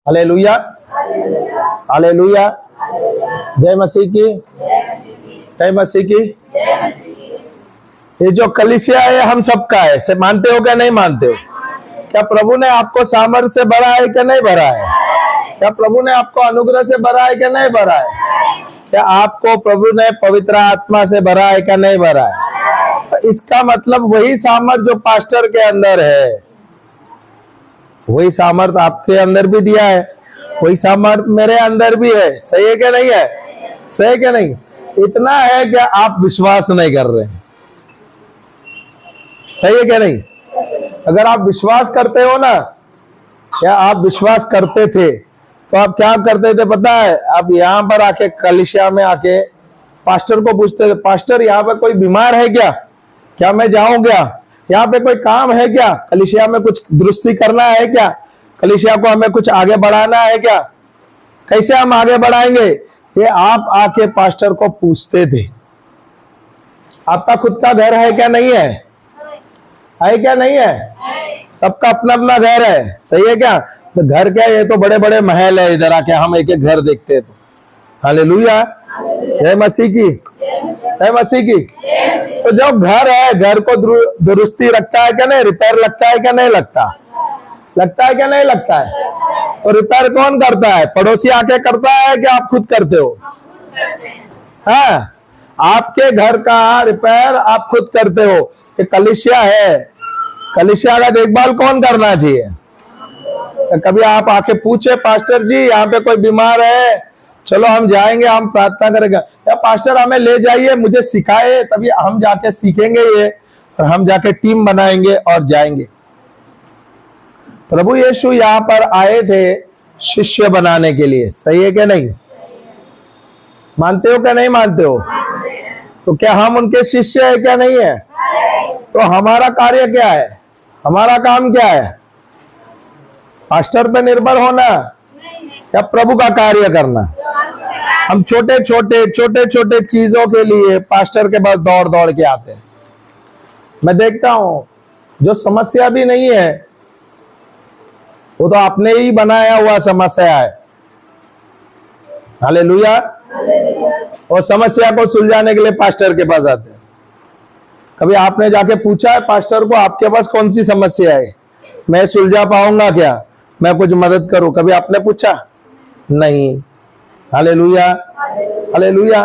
Hallelujah, hallelujah. जय मसीह की, जय मसीह की। ये जो कलीसिया है हम सबका है, से मानते हो क्या नहीं मानते हो? क्या प्रभु ने आपको सामर्थ्य से भरा है क्या नहीं भरा है? क्या प्रभु ने आपको अनुग्रह से भरा है क्या नहीं भरा है? क्या आपको प्रभु ने पवित्र आत्मा से भरा है क्या नहीं भरा है? तो इसका मतलब वही सामर्थ जो पास्टर के अंदर है, वही सामर्थ आपके अंदर भी दिया है, वही सामर्थ मेरे अंदर भी है। सही है क्या नहीं है? सही है क्या नहीं? इतना है कि आप विश्वास नहीं कर रहे हैं। सही है क्या नहीं? अगर आप विश्वास करते हो ना, या आप विश्वास करते थे, तो आप क्या करते थे पता है? आप यहाँ पर आके कलीसिया में आके पास्टर को पूछते थे, पास्टर यहाँ पे कोई बीमार है क्या? क्या मैं जाऊं क्या? यहाँ पे कोई काम है क्या? कलीसिया में कुछ दुरुस्ती करना है क्या? कलीसिया को हमें कुछ आगे बढ़ाना है क्या? कैसे हम आगे बढ़ाएंगे? ये आप आके पास्टर को पूछते थे। आपका खुद का घर है क्या नहीं है? है क्या नहीं है? सबका अपना अपना घर है। सही है क्या? तो घर क्या, ये तो बड़े बड़े महल है। इधर आके हम एक एक घर देखते हैं। तो हालेलुया, जय मसीह की, जय मसीह की। तो जब घर है, घर को दुरुस्ती रखता है क्या नहीं? रिपेयर लगता है क्या नहीं लगता? लगता है क्या नहीं लगता है? तो रिपेयर कौन करता है? पड़ोसी आके करता है कि आप खुद करते हो? हाँ, आपके घर का रिपेयर आप खुद करते हो। ये कलीसिया है, कलीसिया का देखभाल कौन करना चाहिए? तो कभी आप आके पूछे, पास्टर जी यहाँ पे कोई बीमार है, चलो हम जाएंगे, हम प्रार्थना करेंगे, या पास्टर हमें ले जाइए, मुझे सिखाए, तभी हम जाके सीखेंगे ये, और हम जाके टीम बनाएंगे और जाएंगे। प्रभु यीशु यहाँ पर आए थे शिष्य बनाने के लिए। सही है क्या नहीं? मानते हो क्या नहीं मानते हो? तो क्या हम उनके शिष्य है क्या नहीं है? तो हमारा कार्य क्या है? हमारा काम क्या है? पास्टर पे निर्भर होना या प्रभु का कार्य करना? हम छोटे छोटे चीजों के लिए पास्टर के पास दौड़ दौड़ के आते हैं। मैं देखता हूं जो समस्या भी नहीं है, वो तो आपने ही बनाया हुआ समस्या है। हालेलुया। और समस्या को सुलझाने के लिए पास्टर के पास आते हैं। कभी आपने जाके पूछा है पास्टर को, आपके पास कौन सी समस्या है, मैं सुलझा पाऊंगा क्या, मैं कुछ मदद करूं? कभी आपने पूछा? नहीं। Hallelujah, hallelujah.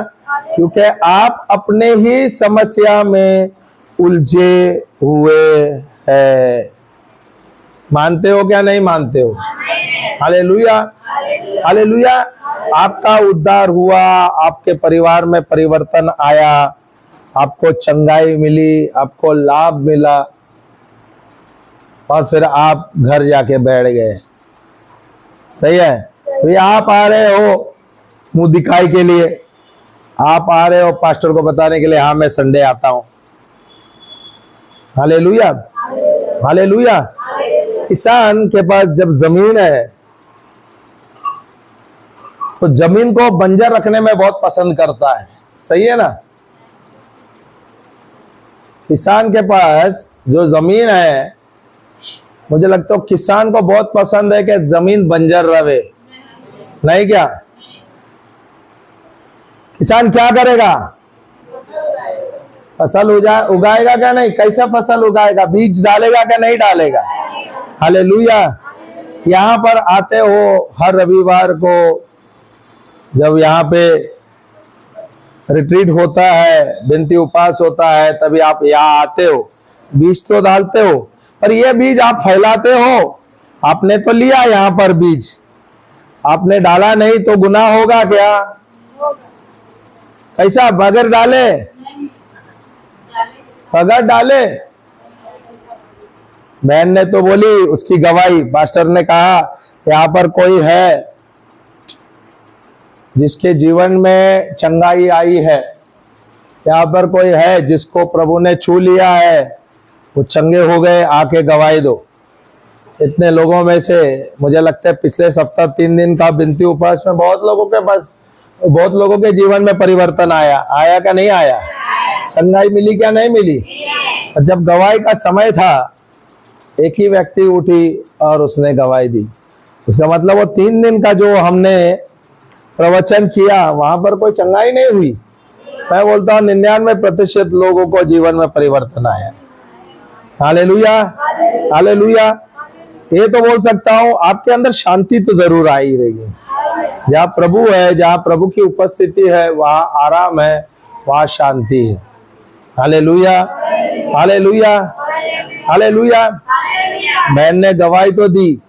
क्योंकि आप अपने ही समस्या में उलझे हुए हैं। मानते हो क्या नहीं मानते हो? Hallelujah, hallelujah. आपका उद्धार हुआ, आपके परिवार में परिवर्तन आया, आपको चंगाई मिली, आपको लाभ मिला, और फिर आप घर जाके बैठ गए। सही है? तो आप आ रहे हो मुंह दिखाई के लिए, आप आ रहे हो पास्टर को बताने के लिए, हाँ मैं संडे आता हूं। Hallelujah, hallelujah. किसान के पास जब जमीन है, तो जमीन को बंजर रखने में बहुत पसंद करता है। सही है ना? किसान के पास जो जमीन है, मुझे लगता है किसान को बहुत पसंद है कि जमीन बंजर रहे। नहीं क्या? किसान क्या करेगा? फसल उगाएगा क्या नहीं? कैसा फसल उगाएगा? बीज डालेगा क्या नहीं डालेगा? हालेलुया। यहाँ पर आते हो हर रविवार को, जब यहाँ पे रिट्रीट होता है, बिनती उपास होता है, तभी आप यहाँ आते हो, बीज तो डालते हो, पर ये बीज आप फैलाते हो। आपने तो लिया यहाँ पर बीज, आपने डाला नहीं तो गुनाह होगा क्या? कैसा? बगैर डाले, बगैर डाले। बहन ने तो बोली, उसकी गवाही, पास्टर ने कहा यहाँ पर कोई है जिसके जीवन में चंगाई आई है, यहाँ पर कोई है जिसको प्रभु ने छू लिया है, वो चंगे हो गए, आके गवाही दो। इतने लोगों में से मुझे लगता है पिछले सप्ताह 3 दिन का बिनती उपवास में बहुत लोगों के जीवन में परिवर्तन आया क्या नहीं आया? चंगाई मिली क्या नहीं मिली? और जब गवाही का समय था, एक ही व्यक्ति उठी और उसने गवाही दी। उसका मतलब वो 3 दिन का जो हमने प्रवचन किया वहां पर कोई चंगाई नहीं हुई। मैं बोलता हूँ 99% लोगों को जीवन में परिवर्तन आया। Hallelujah, hallelujah. ये तो बोल सकता हूँ आपके अंदर शांति तो जरूर आ ही रही है। जहाँ प्रभु है, जहाँ प्रभु की उपस्थिति है, वहाँ आराम है, वहाँ शांति है। Hallelujah, hallelujah, hallelujah. बहन ने गवाही तो दी,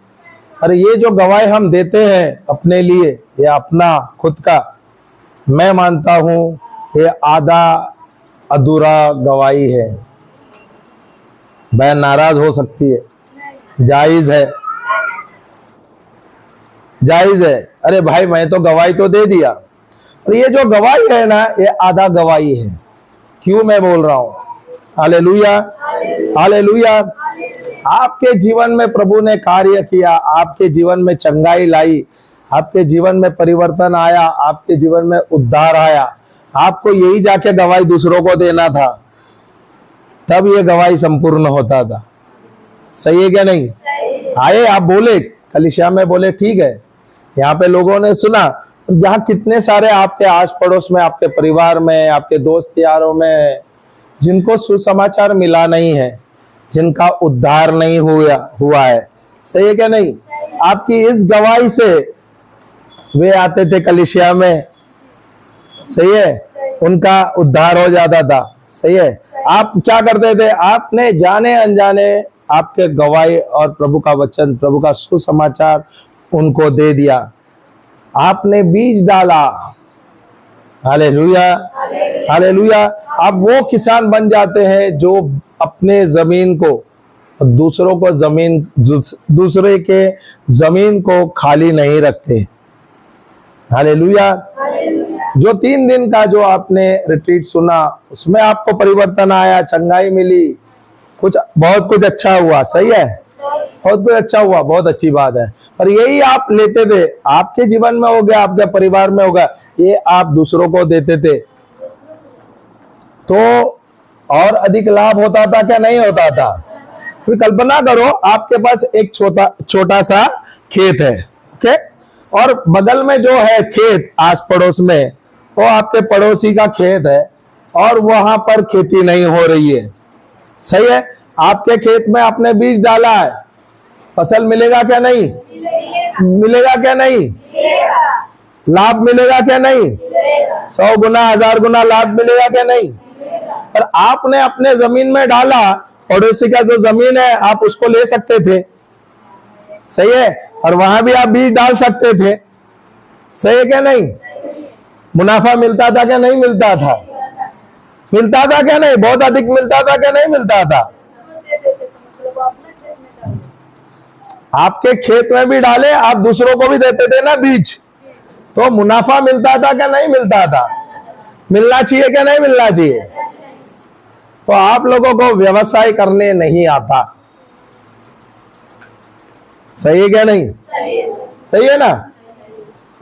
अरे ये जो गवाही हम देते हैं अपने लिए, ये अपना खुद का, मैं मानता हूं ये आधा अधूरा गवाही है। बहन नाराज हो सकती है, जायज है, जायज है। अरे भाई मैं तो गवाही तो दे दिया, और ये जो गवाही है ना, ये आधा गवाही है। क्यों मैं बोल रहा हूं? Hallelujah, hallelujah. आपके जीवन में प्रभु ने कार्य किया, आपके जीवन में चंगाई लाई, आपके जीवन में परिवर्तन आया, आपके जीवन में उद्धार आया। आपको यही जाके गवाही दूसरों को देना था, तब ये गवाही संपूर्ण होता था। सही है क्या नहीं? आए आप बोले, कलीसिया में बोले, ठीक है, यहाँ पे लोगों ने सुना। यहाँ कितने सारे आपके आस पड़ोस में, आपके परिवार में, आपके दोस्त यारों में जिनको सुसमाचार मिला नहीं है, जिनका उद्धार नहीं हुआ है। सही है क्या नहीं? आपकी इस गवाही से वे आते थे कलीसिया में, सही है, उनका उद्धार हो जाता था। सही है। आप क्या करते थे? आपने जाने अनजाने आपके गवाही और प्रभु का वचन, प्रभु का सुसमाचार उनको दे दिया। आपने बीज डाला। Hallelujah, hallelujah. आप वो किसान बन जाते हैं जो अपने जमीन को, दूसरों को जमीन, दूसरे के जमीन को खाली नहीं रखते। हालेलुया। जो 3 दिन का जो आपने रिट्रीट सुना, उसमें आपको परिवर्तन आया, चंगाई मिली, बहुत कुछ अच्छा हुआ। सही है, बहुत कुछ अच्छा हुआ, बहुत अच्छी बात है। पर यही आप लेते थे, आपके जीवन में हो गया, आपके परिवार में हो गया, ये आप दूसरों को देते थे, तो और अधिक लाभ होता था क्या नहीं होता था? फिर कल्पना करो, आपके पास एक छोटा सा खेत है, ओके, और बगल में जो है खेत आस पड़ोस में, वो आपके पड़ोसी का खेत है, और वहां पर खेती नहीं हो रही है। सही है। आपके खेत में आपने बीज डाला है, फसल मिलेगा क्या नहीं? मिलेगा क्या नहीं? लाभ मिलेगा क्या नहीं? 100 गुना 1000 गुना लाभ मिलेगा क्या नहीं? पर आपने अपने जमीन में डाला, पड़ोसी का जो जमीन है आप उसको ले सकते थे। सही है। और वहां भी आप बीज डाल सकते थे। सही है क्या नहीं? मुनाफा मिलता था क्या नहीं मिलता था? मिलता था क्या नहीं? बहुत अधिक मिलता था क्या नहीं मिलता था? आपके खेत में भी डाले, आप दूसरों को भी देते थे ना बीज, तो मुनाफा मिलता था क्या नहीं मिलता था? मिलना चाहिए क्या नहीं मिलना चाहिए? तो आप लोगों को व्यवसाय करने नहीं आता। सही है क्या नहीं? सही है ना?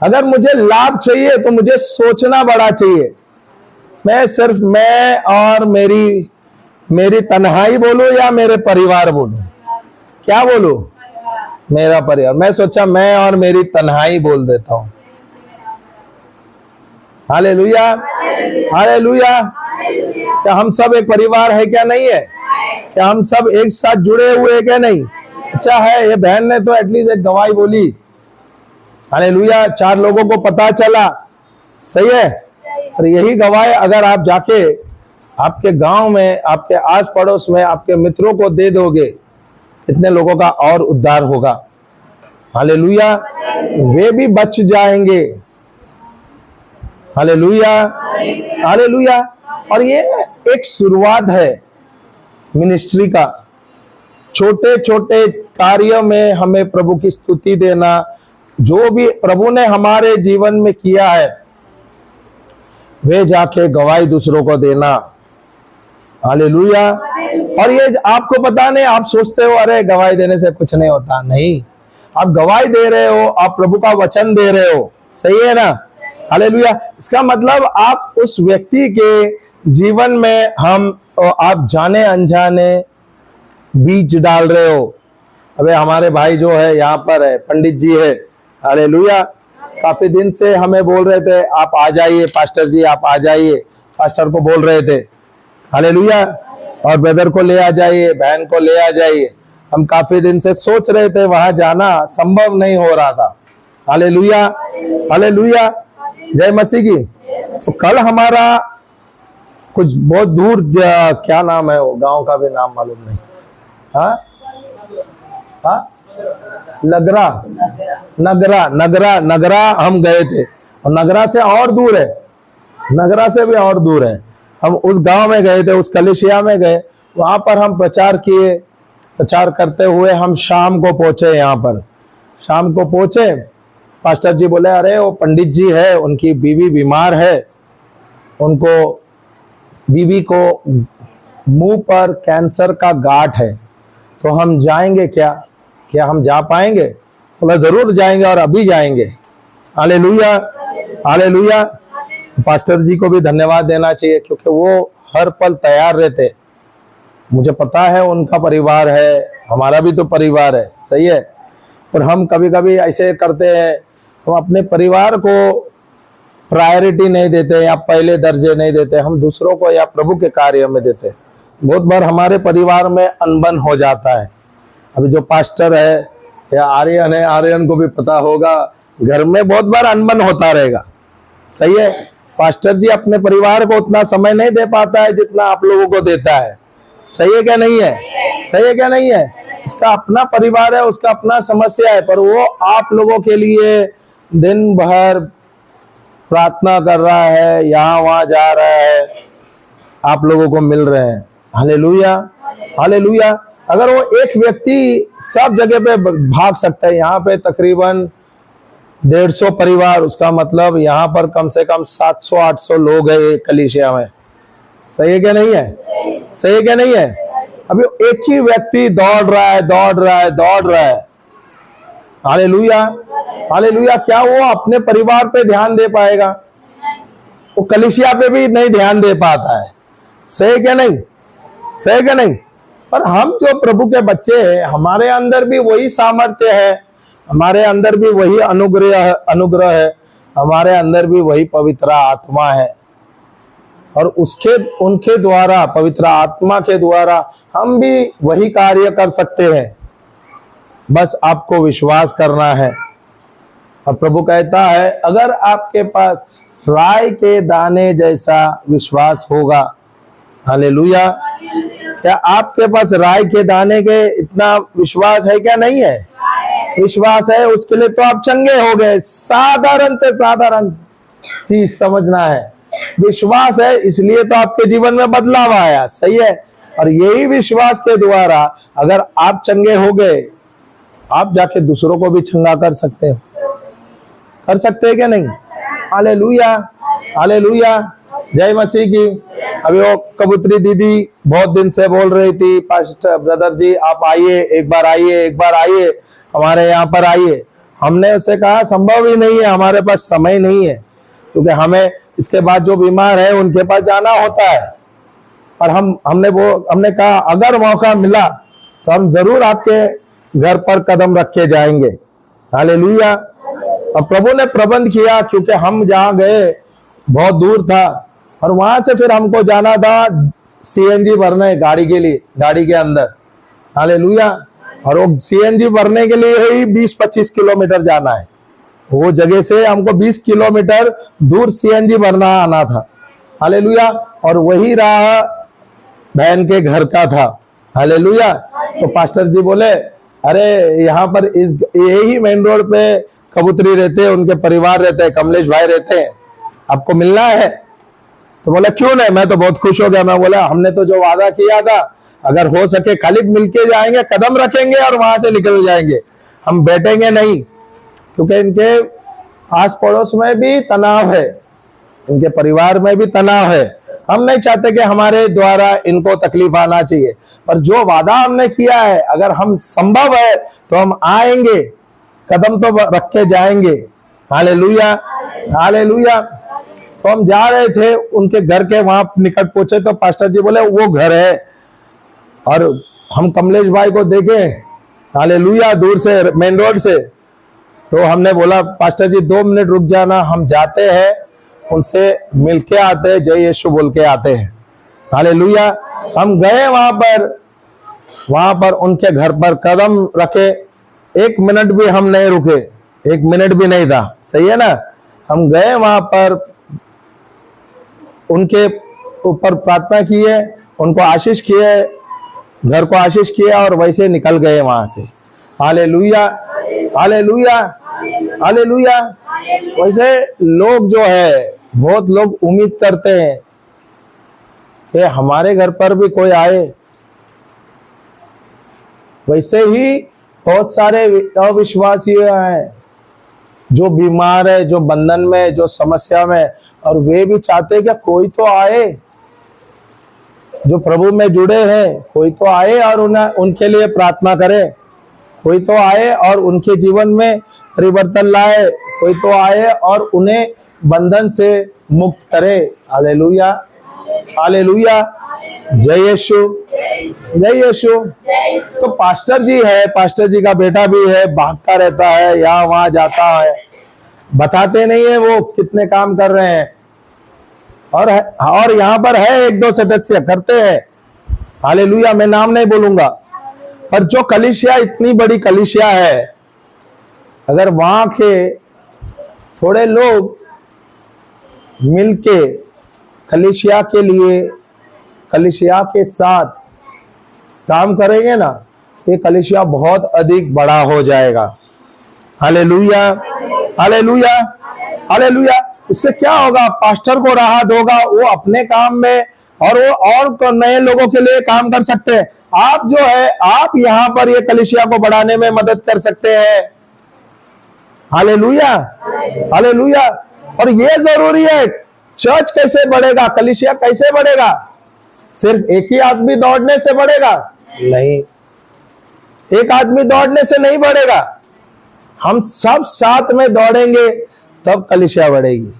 अगर मुझे लाभ चाहिए तो मुझे सोचना बड़ा चाहिए। मैं सिर्फ मैं और मेरी तन्हाई बोलूं या मेरे परिवार बोलूं? क्या बोलूं? मेरा परिवार। मैं सोचा मैं और मेरी तन्हाई बोल देता हूं। Hallelujah, hallelujah. क्या हम सब एक परिवार है क्या नहीं है? क्या हम सब एक साथ जुड़े हुए क्या नहीं? अच्छा है, ये बहन ने तो एटलीस्ट एक गवाही बोली। हालेलुया। 4 लोगों को पता चला। सही है। और यही गवाही अगर आप जाके आपके गांव में, आपके आस पड़ोस में, आपके मित्रों को दे दोगे, कितने लोगों का और उद्धार होगा। हालेलुया। वे भी बच जाएंगे। Hallelujah, hallelujah. और ये एक शुरुआत है मिनिस्ट्री का। छोटे छोटे कार्यों में हमें प्रभु की स्तुति देना, जो भी प्रभु ने हमारे जीवन में किया है वे जाके गवाही दूसरों को देना। हालेलुया। और ये आपको पता नहीं, आप सोचते हो अरे गवाही देने से कुछ नहीं होता। नहीं, आप गवाही दे रहे हो, आप प्रभु का वचन दे रहे हो। सही है ना? हालेलुया। इसका मतलब आप उस व्यक्ति के जीवन में आप जाने अनजाने बीज डाल रहे हो। अबे हमारे भाई जो है यहाँ पर है, पंडित जी है, हालेलुया। काफी दिन से हमें बोल रहे थे आप आ जाइए पास्टर जी, आप आ जाइए, पास्टर को बोल रहे थे, हालेलुया। और ब्रदर को ले आ जाइए, बहन को ले आ जाइए। हम काफी दिन से सोच रहे थे, वहां जाना संभव नहीं हो रहा था, हालेलुया, हालेलुया, जय मसीह की। तो कल हमारा कुछ बहुत दूर क्या नाम है वो गांव का भी नाम मालूम नहीं, हाँ हाँ, नगरा, नगरा, नगरा, नगरा हम गए थे, और नगरा से और दूर है, नगरा से भी और दूर है। हम उस गांव में गए थे, उस कलिसिया में गए, वहां पर हम प्रचार किए। प्रचार करते हुए हम शाम को पहुंचे, यहाँ पर शाम को पहुंचे। पास्टर जी बोले अरे वो पंडित जी है, उनकी बीवी बीमार है, उनको बीवी को मुंह पर कैंसर का गांठ है, तो हम जाएंगे क्या, क्या हम जा पाएंगे? बोला जरूर जाएंगे और अभी जाएंगे, हालेलुया, हालेलुया। पास्टर जी को भी धन्यवाद देना चाहिए, क्योंकि वो हर पल तैयार रहते। मुझे पता है उनका परिवार है, हमारा भी तो परिवार है, सही है। और हम कभी कभी ऐसे करते हैं, हम अपने परिवार को प्रायोरिटी नहीं देते या पहले दर्जे नहीं देते, हम दूसरों को या प्रभु के कार्य में देते। बहुत बार हमारे परिवार में अनबन हो जाता है। अभी जो पास्टर है या आर्यन है, आर्यन को भी पता होगा, घर में बहुत बार अनबन होता रहेगा, सही है। पास्टर जी अपने परिवार को उतना समय नहीं दे पाता है जितना आप लोगों को देता है, सही है क्या नहीं है, सही है क्या नहीं है। उसका अपना परिवार है, उसका अपना समस्या है, पर वो आप लोगों के लिए दिन भर प्रार्थना कर रहा है, यहाँ वहां जा रहा है, आप लोगों को मिल रहे हैं, हालेलुया, हालेलुया। अगर वो एक व्यक्ति सब जगह पे भाग सकता है, यहाँ पे तकरीबन 150 परिवार, उसका मतलब यहाँ पर कम से कम 700-800 लोग है एक कलीसिया में, सही है क्या नहीं है, सही है क्या नहीं है। अभी एक ही व्यक्ति दौड़ रहा है, दौड़ रहा है, दौड़ रहा है, हालेलुया, हालेलुया। क्या वो अपने परिवार पे ध्यान दे पाएगा? वो कलीसिया पे भी नहीं ध्यान दे पाता है, सही है क्या नहीं, सही है क्या नहीं। पर हम जो प्रभु के बच्चे हैं, हमारे अंदर भी वही सामर्थ्य है, हमारे अंदर भी वही अनुग्रह है, हमारे अंदर भी वही पवित्र आत्मा है, और उसके उनके द्वारा, पवित्र आत्मा के द्वारा हम भी वही कार्य कर सकते हैं। बस आपको विश्वास करना है। और प्रभु कहता है अगर आपके पास राई के दाने जैसा विश्वास होगा, हालेलुया। क्या आपके पास राई के दाने के इतना विश्वास है क्या? नहीं है, विश्वास है, उसके लिए तो आप चंगे हो गए। साधारण से साधारण चीज समझना है, विश्वास है, इसलिए तो आपके जीवन में बदलाव आया, सही है। और यही विश्वास के द्वारा अगर आप चंगे हो गए, आप जाके दूसरों को भी चंगा कर सकते हो, कर सकते हैं क्या नहीं? हालेलुया, हालेलुया, जय मसीह की। अभी वो कबूतरी दीदी बहुत दिन से बोल रही थी, पास्टर ब्रदर जी आप आइए, एक बार आइए, एक बार आइए, हमारे यहाँ पर आइए। हमने उससे कहा संभव ही नहीं है, हमारे पास समय नहीं है, क्योंकि हमें इसके बाद जो बीमार है उनके पास जाना होता है। और हमने कहा अगर मौका मिला तो हम जरूर आपके घर पर कदम रख के जाएंगे, हालेलुया। और प्रभु ने प्रबंध किया, क्योंकि हम जहाँ गए बहुत दूर था, और वहां से फिर हमको जाना था सीएनजी भरने गाड़ी के लिए, गाड़ी के अंदर, हालेलुया। और वो सीएनजी भरने के लिए ही 20-25 किलोमीटर जाना है, वो जगह से हमको 20 किलोमीटर दूर सीएनजी भरना आना था, हालेलुया। और वही राह बहन के घर का था, हालेलुया। तो पास्टर जी बोले अरे यहाँ पर इस यही मेन रोड पे कबूतरी रहते हैं, उनके परिवार रहते हैं, कमलेश भाई रहते हैं, आपको मिलना है? तो बोला क्यों नहीं, मैं तो बहुत खुश हो गया। मैं बोला हमने तो जो वादा किया था, अगर हो सके खाली मिलके जाएंगे, कदम रखेंगे और वहां से निकल जाएंगे, हम बैठेंगे नहीं, क्योंकि इनके आस पड़ोस में भी तनाव है, इनके परिवार में भी तनाव है। हम नहीं चाहते कि हमारे द्वारा इनको तकलीफ आना चाहिए, पर जो वादा हमने किया है, अगर हम संभव है तो हम आएंगे, कदम तो रख के जाएंगे, हालेलुया, हालेलुया। तो हम जा रहे थे उनके घर के वहां निकट पहुंचे, तो पास्टर जी बोले वो घर है, और हम कमलेश भाई को देखे हालेलुया, दूर से मेन रोड से। तो हमने बोला पास्टर जी 2 मिनट रुक जाना, हम जाते हैं उनसे मिलके आते हैं, जय यीशु बोल के आते हैं। हालेलुया। हम गए वहां पर उनके घर पर कदम रखे, 1 मिनट भी हम नहीं रुके, 1 मिनट भी नहीं था, सही है ना। हम गए वहां पर, उनके ऊपर प्रार्थना किए, उनको आशीष किए, घर को आशीष किया और वैसे निकल गए वहां से। Hallelujah, hallelujah, hallelujah. वैसे लोग जो है, बहुत लोग उम्मीद करते हैं कि हमारे घर पर भी कोई आए। वैसे ही बहुत सारे अविश्वासी हैं जो बीमार है, जो बंधन में, जो समस्या में, और वे भी चाहते हैं कि कोई तो आए, जो प्रभु में जुड़े हैं, कोई तो आए और उनके लिए प्रार्थना करे, कोई तो आए और उनके जीवन में परिवर्तन लाए, कोई तो आए और उन्हें बंधन से मुक्त करे। हालेलुया, हालेलुया, जय यीशु, जय यीशु। तो पास्टर जी है, पास्टर जी का बेटा भी है, भागता रहता है, यहाँ वहां जाता है, बताते नहीं है वो कितने काम कर रहे हैं। और यहाँ पर है 1-2 सदस्य करते हैं। हालेलुया, मैं नाम नहीं बोलूंगा, पर जो कलीसिया, इतनी बड़ी कलीसिया है, अगर वहां के थोड़े लोग मिलके कलीसिया के लिए, कलीसिया के साथ काम करेंगे ना, ये कलीसिया बहुत अधिक बड़ा हो जाएगा। Hallelujah, hallelujah, hallelujah. उससे क्या होगा? पास्टर को राहत होगा, वो अपने काम में, और वो और नए लोगों के लिए काम कर सकते हैं। आप जो है, आप यहाँ पर ये कलीसिया को बढ़ाने में मदद कर सकते हैं। Hallelujah, hallelujah. और ये जरूरी है, चर्च कैसे बढ़ेगा, कलीसिया कैसे बढ़ेगा? सिर्फ एक ही आदमी दौड़ने से बढ़ेगा? नहीं, एक आदमी दौड़ने से नहीं बढ़ेगा। हम सब साथ में दौड़ेंगे तब कलीसिया बढ़ेगी।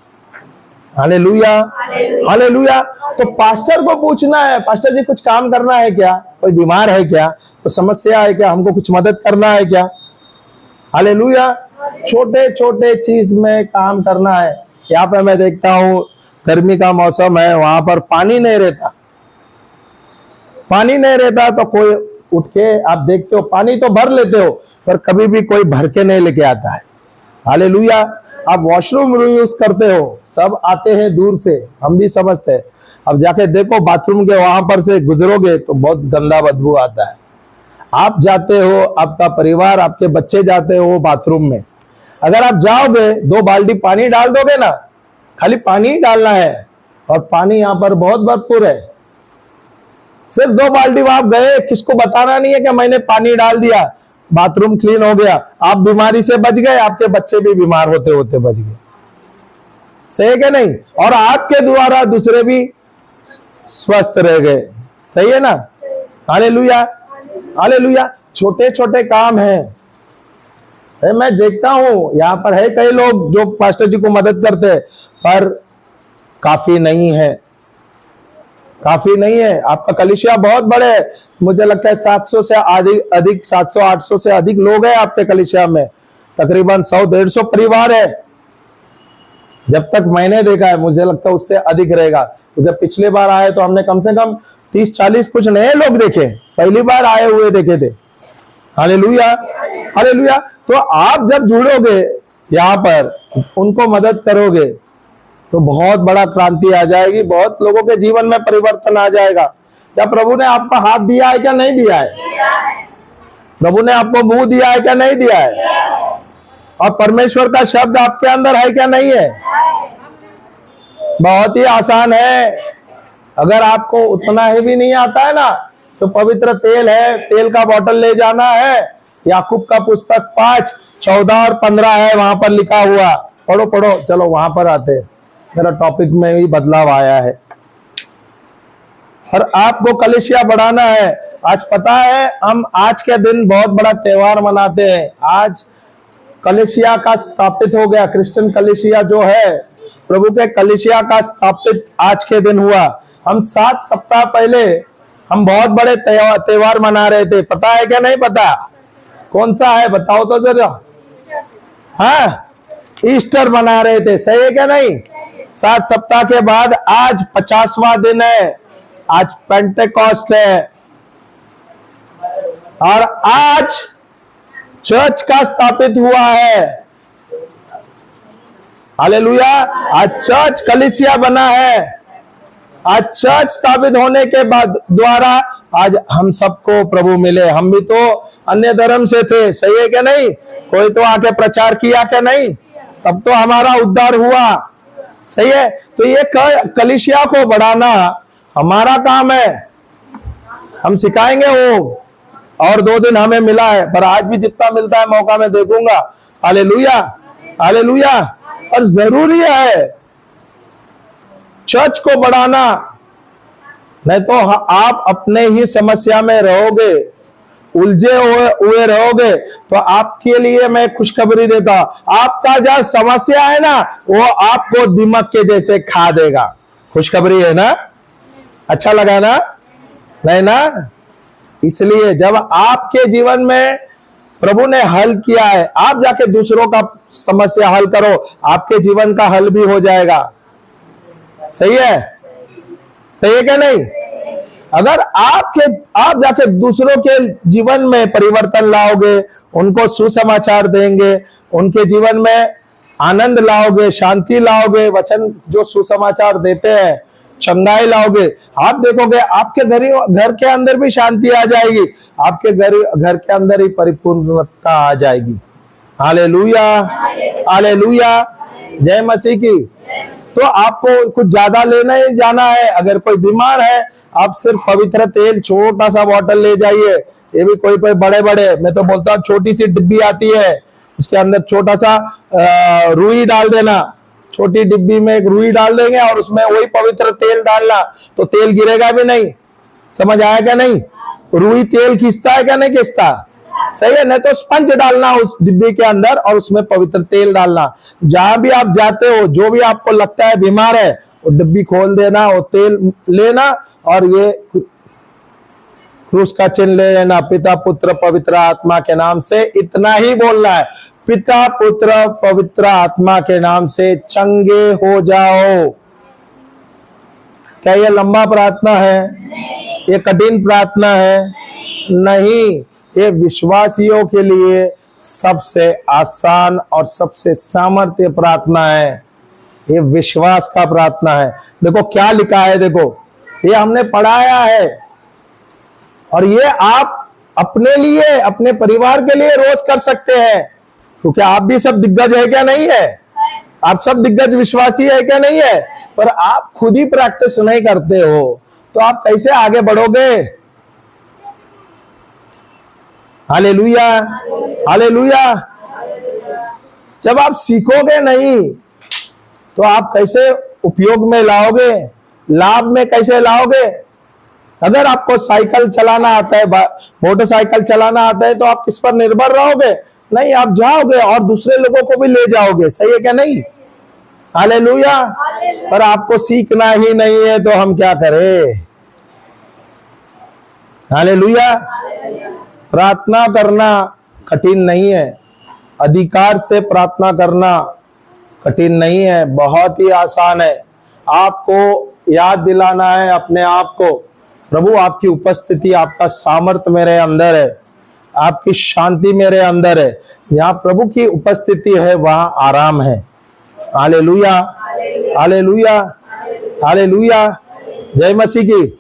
Hallelujah, hallelujah. तो पास्टर को पूछना है, पास्टर जी कुछ काम करना है क्या? कोई बीमार है क्या? तो समस्या है क्या? हमको कुछ मदद करना है क्या? हालेलुया। छोटे छोटे चीज में काम करना है। यहाँ पे मैं देखता हूँ, गर्मी का मौसम है, वहां पर पानी नहीं रहता, पानी नहीं रहता, तो कोई उठ के, आप देखते हो पानी तो भर लेते हो, पर कभी भी कोई भर के नहीं लेके आता है। हालेलुया। आप वॉशरूम यूज करते हो, सब आते हैं दूर से, हम भी समझते हैं। अब जाके देखो बाथरूम के वहां पर से गुजरोगे तो बहुत गंदा बदबू आता है। आप जाते हो, आपका परिवार, आपके बच्चे जाते हो बाथरूम में, अगर आप जाओगे 2 बाल्टी पानी डाल दोगे ना, खाली पानी ही डालना है, और पानी यहाँ पर बहुत भरपूर है, सिर्फ 2 बाल्टी आप गए, किसको बताना नहीं है कि मैंने पानी डाल दिया, बाथरूम क्लीन हो गया, आप बीमारी से बच गए, आपके बच्चे भी बीमार होते होते बच गए। सही है क्या नहीं? और आपके द्वारा दूसरे भी स्वस्थ रह गए। सही है ना? Hallelujah, hallelujah. छोटे छोटे काम हैं। मैं देखता हूं यहाँ पर है कई लोग जो पास्टर जी को मदद करते हैं, पर काफी नहीं है, काफी नहीं है। आपका कलीसिया बहुत बड़े है, मुझे लगता है 700 से अधिक 700-800 से अधिक लोग हैं आपके कलीसिया में, तकरीबन 100-150 परिवार है। जब तक मैंने देखा है, मुझे लगता है उससे अधिक रहेगा, क्योंकि पिछले बार आए तो हमने कम से कम 30-40 कुछ नए लोग देखे, पहली बार आए हुए देखे थे। Hallelujah, hallelujah. तो आप जब जुड़ोगे यहाँ पर, उनको मदद करोगे, तो बहुत बड़ा क्रांति आ जाएगी, बहुत लोगों के जीवन में परिवर्तन आ जाएगा। क्या प्रभु ने आपका हाथ दिया है क्या नहीं दिया है? प्रभु ने आपको मुंह दिया है क्या नहीं दिया है? और परमेश्वर का शब्द आपके अंदर है क्या नहीं है? बहुत ही आसान है। अगर आपको उतना ही भी नहीं आता है ना, तो पवित्र तेल है, तेल का बोतल ले जाना है। याकूब का पुस्तक 5:14 और 15 है, वहां पर लिखा हुआ, पढ़ो पढ़ो। चलो वहां पर आते, मेरा टॉपिक में भी बदलाव आया है। और आपको कलीसिया बढ़ाना है। आज पता है, हम आज के दिन बहुत बड़ा त्योहार मनाते हैं। आज कलीसिया का स्थापित हो गया, क्रिश्चियन कलीसिया जो है, प्रभु के कलीसिया का स्थापित आज के दिन हुआ। हम 7 सप्ताह पहले हम बहुत बड़े त्योहार मना रहे थे, पता है क्या नहीं पता? कौन सा है बताओ तो जरा। हाँ, ईस्टर मना रहे थे, सही है क्या नहीं? 7 सप्ताह के बाद आज 50वां दिन है, आज पेंटेकॉस्ट है, और आज चर्च का स्थापित हुआ है। हालेलुया। आज चर्च कलीसिया बना है। आज चर्च स्थापित होने के बाद द्वारा आज हम सबको प्रभु मिले। हम भी तो अन्य धर्म से थे, सही है क्या नहीं? कोई तो आके प्रचार किया क्या नहीं? तब तो हमारा उद्धार हुआ, सही है। तो ये कलीसिया को बढ़ाना हमारा काम है, हम सिखाएंगे वो। और 2 दिन हमें मिला है, पर आज भी जितना मिलता है मौका मैं देखूंगा। Hallelujah, hallelujah. और जरूरी है चर्च को बढ़ाना, नहीं तो आप अपने ही समस्या में रहोगे, उलझे हुए रहोगे। तो आपके लिए मैं खुशखबरी देता हूं, आपका जो समस्या है ना, वो आपको दिमाग के जैसे खा देगा। खुशखबरी है ना? अच्छा लगा ना? नहीं ना? इसलिए जब आपके जीवन में प्रभु ने हल किया है, आप जाके दूसरों का समस्या हल करो, आपके जीवन का हल भी हो जाएगा। सही है? सही है क्या नहीं? अगर आप जाके दूसरों के जीवन में परिवर्तन लाओगे, उनको सुसमाचार देंगे, उनके जीवन में आनंद लाओगे, शांति लाओगे, वचन जो सुसमाचार देते हैं, चंगाई लाओगे, आप देखोगे आपके घर के अंदर भी शांति आ जाएगी, आपके घर के अंदर ही परिपूर्णता आ जाएगी। हालेलुया, हालेलुया, जय मसीह की। तो आपको कुछ ज्यादा लेना ही जाना है। अगर कोई बीमार है, आप सिर्फ पवित्र तेल छोटा सा बॉटल ले जाइए। ये भी कोई बड़े बड़े, मैं तो बोलता हूँ छोटी सी डिब्बी आती है, उसके अंदर छोटा सा रुई डाल देना, छोटी डिब्बी में एक रुई डाल देंगे और उसमें वही पवित्र तेल डालना, तो तेल गिरेगा भी नहीं। समझ आया क्या नहीं? रुई तेल खींचता है क्या नहीं खींचता? सही है। नहीं तो स्पंज डालना उस डिब्बी के अंदर और उसमें पवित्र तेल डालना। जहां भी आप जाते हो, जो भी आपको लगता है बीमार है, वो डिब्बी खोल देना, वो तेल लेना और ये क्रूस का चिन्ह ले लेना, पिता पुत्र पवित्र आत्मा के नाम से। इतना ही बोलना है, पिता पुत्र पवित्र आत्मा के नाम से चंगे हो जाओ। क्या ये लंबा प्रार्थना है? ये कठिन प्रार्थना है? नहीं, ये विश्वासियों के लिए सबसे आसान और सबसे सामर्थ्य प्रार्थना है। ये विश्वास का प्रार्थना है। देखो क्या लिखा है, देखो ये हमने पढ़ाया है, और ये आप अपने लिए, अपने परिवार के लिए रोज कर सकते हैं, क्योंकि आप भी सब दिग्गज है क्या नहीं है? आप सब दिग्गज विश्वासी है क्या नहीं है? पर आप खुद ही प्रैक्टिस नहीं करते हो, तो आप कैसे आगे बढ़ोगे? Hallelujah, hallelujah. जब आप सीखोगे नहीं, तो आप कैसे उपयोग में लाओगे, लाभ में कैसे लाओगे? अगर आपको साइकिल चलाना आता है, मोटरसाइकिल चलाना आता है, तो आप किस पर निर्भर रहोगे? नहीं, आप जाओगे और दूसरे लोगों को भी ले जाओगे। सही है क्या नहीं? हालेलुया। पर आपको सीखना ही नहीं है, तो हम क्या करें? हालेलुया। प्रार्थना करना कठिन नहीं है, अधिकार से प्रार्थना करना कठिन नहीं है, बहुत ही आसान है। आपको याद दिलाना है अपने आप को, प्रभु आपकी उपस्थिति, आपका सामर्थ्य मेरे अंदर है, आपकी शांति मेरे अंदर है। यहाँ प्रभु की उपस्थिति है, वहां आराम है। हालेलुया, हालेलुया, हालेलुया, जय मसीह की।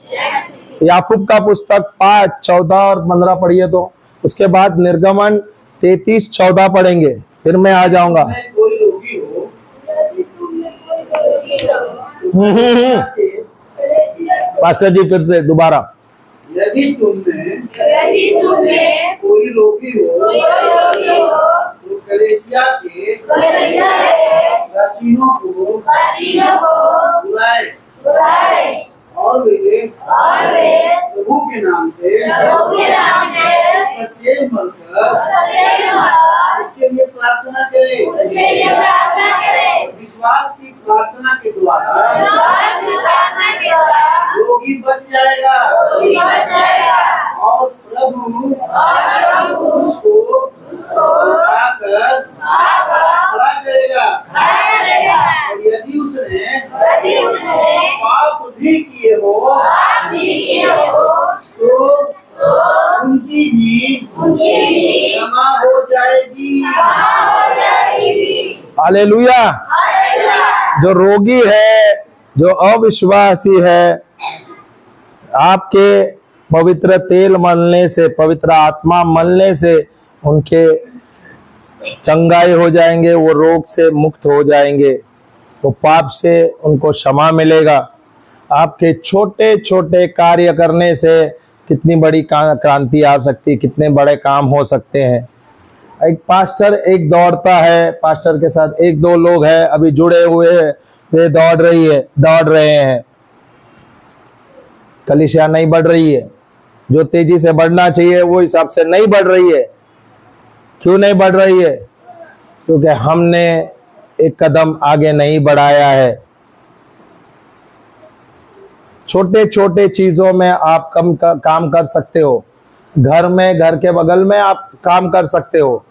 याकूब का पुस्तक 5:14 और 15 पढ़िए, तो उसके बाद निर्गमन 33:14 पढ़ेंगे, फिर मैं आ जाऊंगा। पास्टर जी फिर से दोबारा। यदि तुमने कोई रोगी हो तो कलीसिया के प्राचीनों को बुलाए और वे प्रभु के नाम से तेल मलकर उसके लिए प्रार्थना करें। विश्वास की प्रार्थना के द्वारा रोगी बच जाएगा और प्रभु उसको हालेलुया। जो रोगी है, जो अविश्वासी है, आपके पवित्र तेल मलने से, पवित्र आत्मा मलने से उनके चंगाई हो जाएंगे, वो रोग से मुक्त हो जाएंगे, वो पाप से उनको क्षमा मिलेगा। आपके छोटे छोटे कार्य करने से कितनी बड़ी क्रांति आ सकती, कितने बड़े काम हो सकते हैं। एक पास्टर एक दौड़ता है, पास्टर के साथ एक दो लोग हैं अभी जुड़े हुए हैं, वे दौड़ रहे हैं, कलीसिया नहीं बढ़ रही है, जो तेजी से बढ़ना चाहिए वो हिसाब से नहीं बढ़ रही है। क्यों नहीं बढ़ रही है? क्योंकि हमने एक कदम आगे नहीं बढ़ाया है। छोटे छोटे चीजों में आप काम कर सकते हो, घर में, घर के बगल में आप काम कर सकते हो।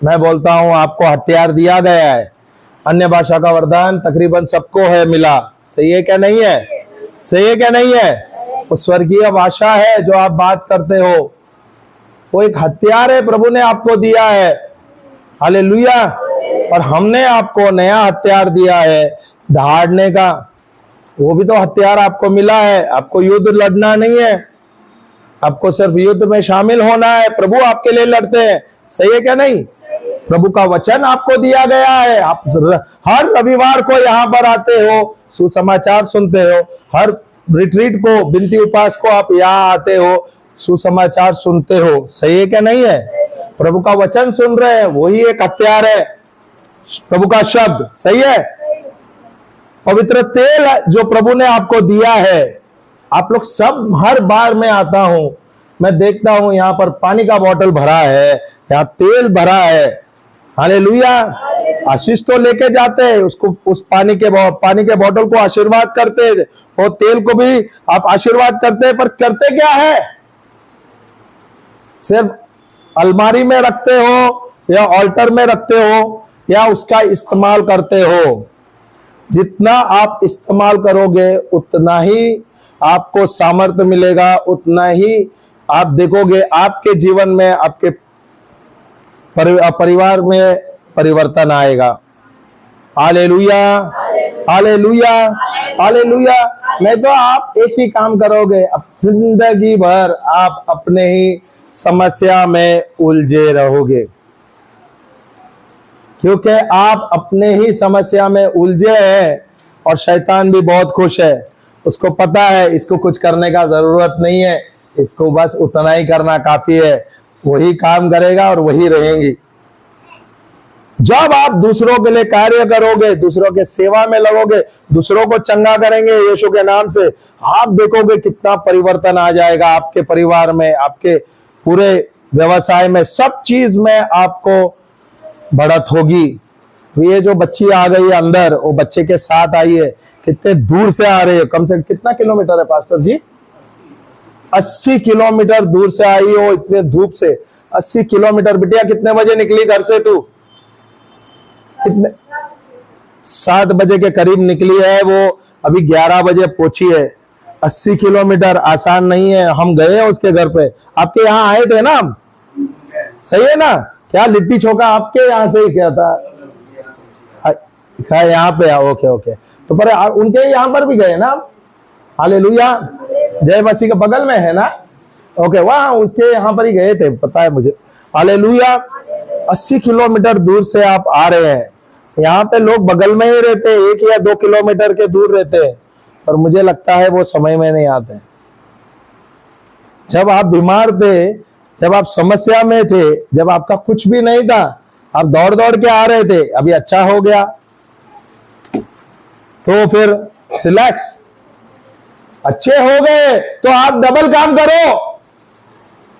मैं बोलता हूं आपको हथियार दिया गया है, अन्य भाषा का वरदान तकरीबन सबको है मिला। सही है क्या नहीं है? सही है क्या नहीं है? वो स्वर्गीय भाषा है जो आप बात करते हो, वो एक हथियार है, प्रभु ने आपको दिया है। हालेलुया। और हमने आपको नया हथियार दिया है दहाड़ने का, वो भी तो हथियार आपको मिला है। आपको युद्ध लड़ना नहीं है, आपको सिर्फ युद्ध में शामिल होना है। प्रभु आपके लिए लड़ते हैं। सही है क्या नहीं? प्रभु का वचन आपको दिया गया है। आप हर रविवार को यहाँ पर आते हो, सुसमाचार सुनते हो। हर रिट्रीट को, बिनती उपास को आप यहाँ आते हो, सुसमाचार सुनते हो। सही है क्या नहीं है? प्रभु का वचन सुन रहे हैं, वही एक हथियार है, प्रभु का शब्द। सही है। पवित्र तेल जो प्रभु ने आपको दिया है, आप लोग सब, हर बार मैं आता हूं, मैं देखता हूं यहाँ पर पानी का बोतल भरा है, यहाँ तेल भरा है। हालेलुया। आशीष तो लेके जाते हैं उसको, उस पानी के बोतल को आशीर्वाद करते हैं, और तेल को भी आप आशीर्वाद करते हैं, पर करते क्या है? सिर्फ अलमारी में रखते हो या ऑल्टर में रखते हो या उसका इस्तेमाल करते हो। जितना आप इस्तेमाल करोगे उतना ही आपको सामर्थ्य मिलेगा, उतना ही आप देखोगे आपके जीवन में, आपके परिवार में परिवर्तन आएगा। Hallelujah, hallelujah, hallelujah. नहीं तो आप एक ही काम करोगे, अब जिंदगी भर आप अपने ही समस्या में उलझे रहोगे, क्योंकि आप अपने ही समस्या में उलझे हैं। और शैतान भी बहुत खुश है, उसको पता है इसको कुछ करने का जरूरत नहीं है, इसको बस उतना ही करना काफी है, वही काम करेगा और वही रहेंगी। जब आप दूसरों के लिए कार्य करोगे, दूसरों के सेवा में लगोगे, दूसरों को चंगा करेंगे यीशु के नाम से, आप देखोगे कितना परिवर्तन आ जाएगा आपके परिवार में, आपके पूरे व्यवसाय में, सब चीज में आपको बढ़त होगी। ये जो बच्ची आ गई है अंदर, वो बच्चे के साथ आई है, कितने दूर से आ रही है, कम से कम कितना किलोमीटर है पास्टर जी? 80 किलोमीटर दूर से आई हो, इतने धूप से 80 किलोमीटर। बिटिया कितने बजे निकली घर से तू? कितने? 7 बजे के करीब निकली है, वो अभी 11 बजे पहुंची है। 80 किलोमीटर आसान नहीं है। हम गए हैं उसके घर पे, आपके यहाँ आए थे ना हम? सही है ना? क्या लिट्टी चोखा आपके यहाँ से ही क्या था? यहाँ पे? Okay okay. तो पर उनके यहाँ पर भी गए ना? हालेलुया। जय मसीह के बगल में है ना? ओके, वहां उसके यहाँ पर ही गए थे, पता है मुझे। हालेलुया। 80 किलोमीटर दूर से आप आ रहे हैं। यहाँ पे लोग बगल में ही रहते हैं, 1 या 2 किलोमीटर के दूर रहते हैं, पर मुझे लगता है वो समय में नहीं आते। जब आप बीमार थे, जब आप समस्या में थे, जब आपका कुछ भी नहीं था, आप दौड़ दौड़ के आ रहे थे, अभी अच्छा हो गया तो फिर रिलैक्स। अच्छे हो गए तो आप डबल काम करो,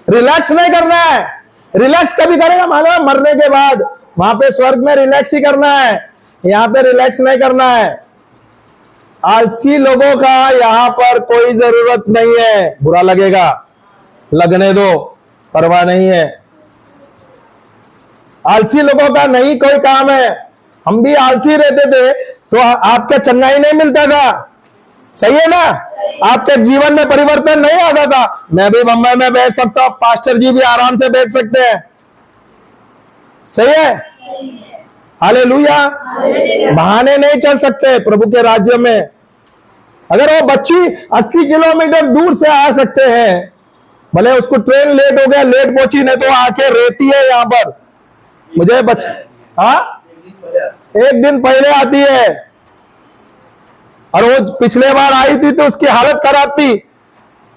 रिलैक्स नहीं करना है। रिलैक्स कभी करेगा मालूम? मरने के बाद, वहां पे स्वर्ग में रिलैक्स ही करना है, यहाँ पे रिलैक्स नहीं करना है। आलसी लोगों का यहाँ पर कोई जरूरत नहीं है। बुरा लगेगा, लगने दो, परवाह नहीं है। आलसी लोगों का नहीं कोई काम है। हम भी आलसी रहते थे तो आपका चंगाई नहीं मिलता था। सही है ना? आपके जीवन में परिवर्तन नहीं आता था। मैं भी बम्बई में बैठ सकता हूं, पास्टर जी भी आराम से बैठ सकते हैं। सही है? हालेलुया। बहाने नहीं चल सकते प्रभु के राज्य में। अगर वो बच्ची 80 किलोमीटर दूर से आ सकते हैं, भले उसको ट्रेन लेट हो गया, लेट पहुंची, नहीं तो आके रहती है यहाँ पर। मुझे हाँ, एक दिन पहले आती है। और वो पिछले बार आई थी तो उसकी हालत खराब थी,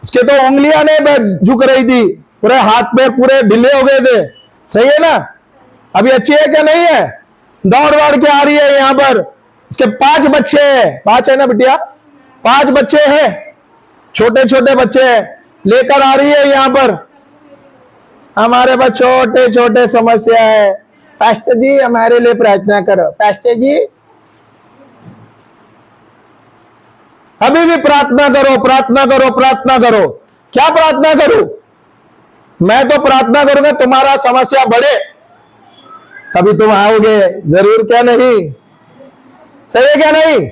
उसके तो उंगलियां नहीं झुक रही थी, पूरे हाथ पैर पूरे ढीले हो गए थे। सही है ना? अभी अच्छी है क्या नहीं है? दौड़ दौड़ के आ रही है यहाँ पर। उसके 5 बच्चे हैं, 5 है ना बिटिया? 5 बच्चे हैं, छोटे छोटे बच्चे हैं, लेकर आ रही है यहाँ पर। हमारे पास छोटे छोटे समस्या है, पास्टर जी हमारे लिए प्रार्थना करो। पास्टर जी अभी भी प्रार्थना करो, प्रार्थना करो, प्रार्थना करो। क्या प्रार्थना करूं? मैं तो प्रार्थना करूंगा तुम्हारा समस्या बढ़े, तभी तुम आओगे जरूर, क्या नहीं? सही है क्या नहीं?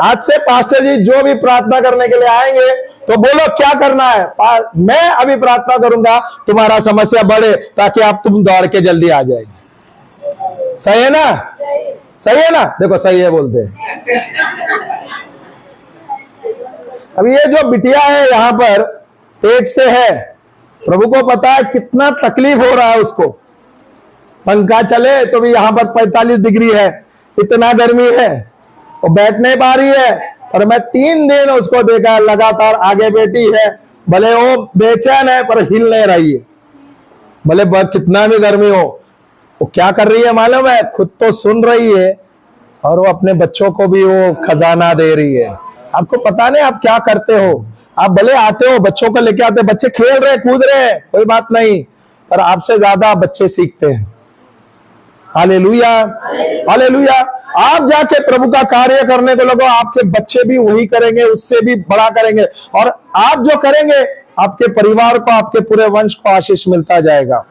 आज से पास्टर जी जो भी प्रार्थना करने के लिए आएंगे तो बोलो क्या करना है। मैं अभी प्रार्थना करूंगा तुम्हारा समस्या बढ़े, ताकि आप तुम दौड़ के जल्दी आ जाएंगे। सही है ना? सही है ना? देखो सही है बोलते हैं। अब ये जो बिटिया है यहाँ पर पेट से है, प्रभु को पता है कितना तकलीफ हो रहा है उसको। पंखा चले तो भी यहाँ पर 45 डिग्री है, इतना गर्मी है, वो बैठ नहीं पा रही है। और मैं 3 दिन उसको देखा लगातार आगे बैठी है, भले वो बेचैन है पर हिल नहीं रही है, भले कितना भी गर्मी हो। वो क्या कर रही है मालूम है? खुद तो सुन रही है और वो अपने बच्चों को भी वो खजाना दे रही है। आपको पता नहीं आप क्या करते हो। आप भले आते हो, बच्चों को लेके आते हो, बच्चे खेल रहे कूद रहे, कोई बात नहीं, पर आपसे ज्यादा बच्चे सीखते हैं। Hallelujah, hallelujah. आप जाके प्रभु का कार्य करने को लगो, आपके बच्चे भी वही करेंगे, उससे भी बड़ा करेंगे। और आप जो करेंगे, आपके परिवार को, आपके पूरे वंश को आशीष मिलता जाएगा।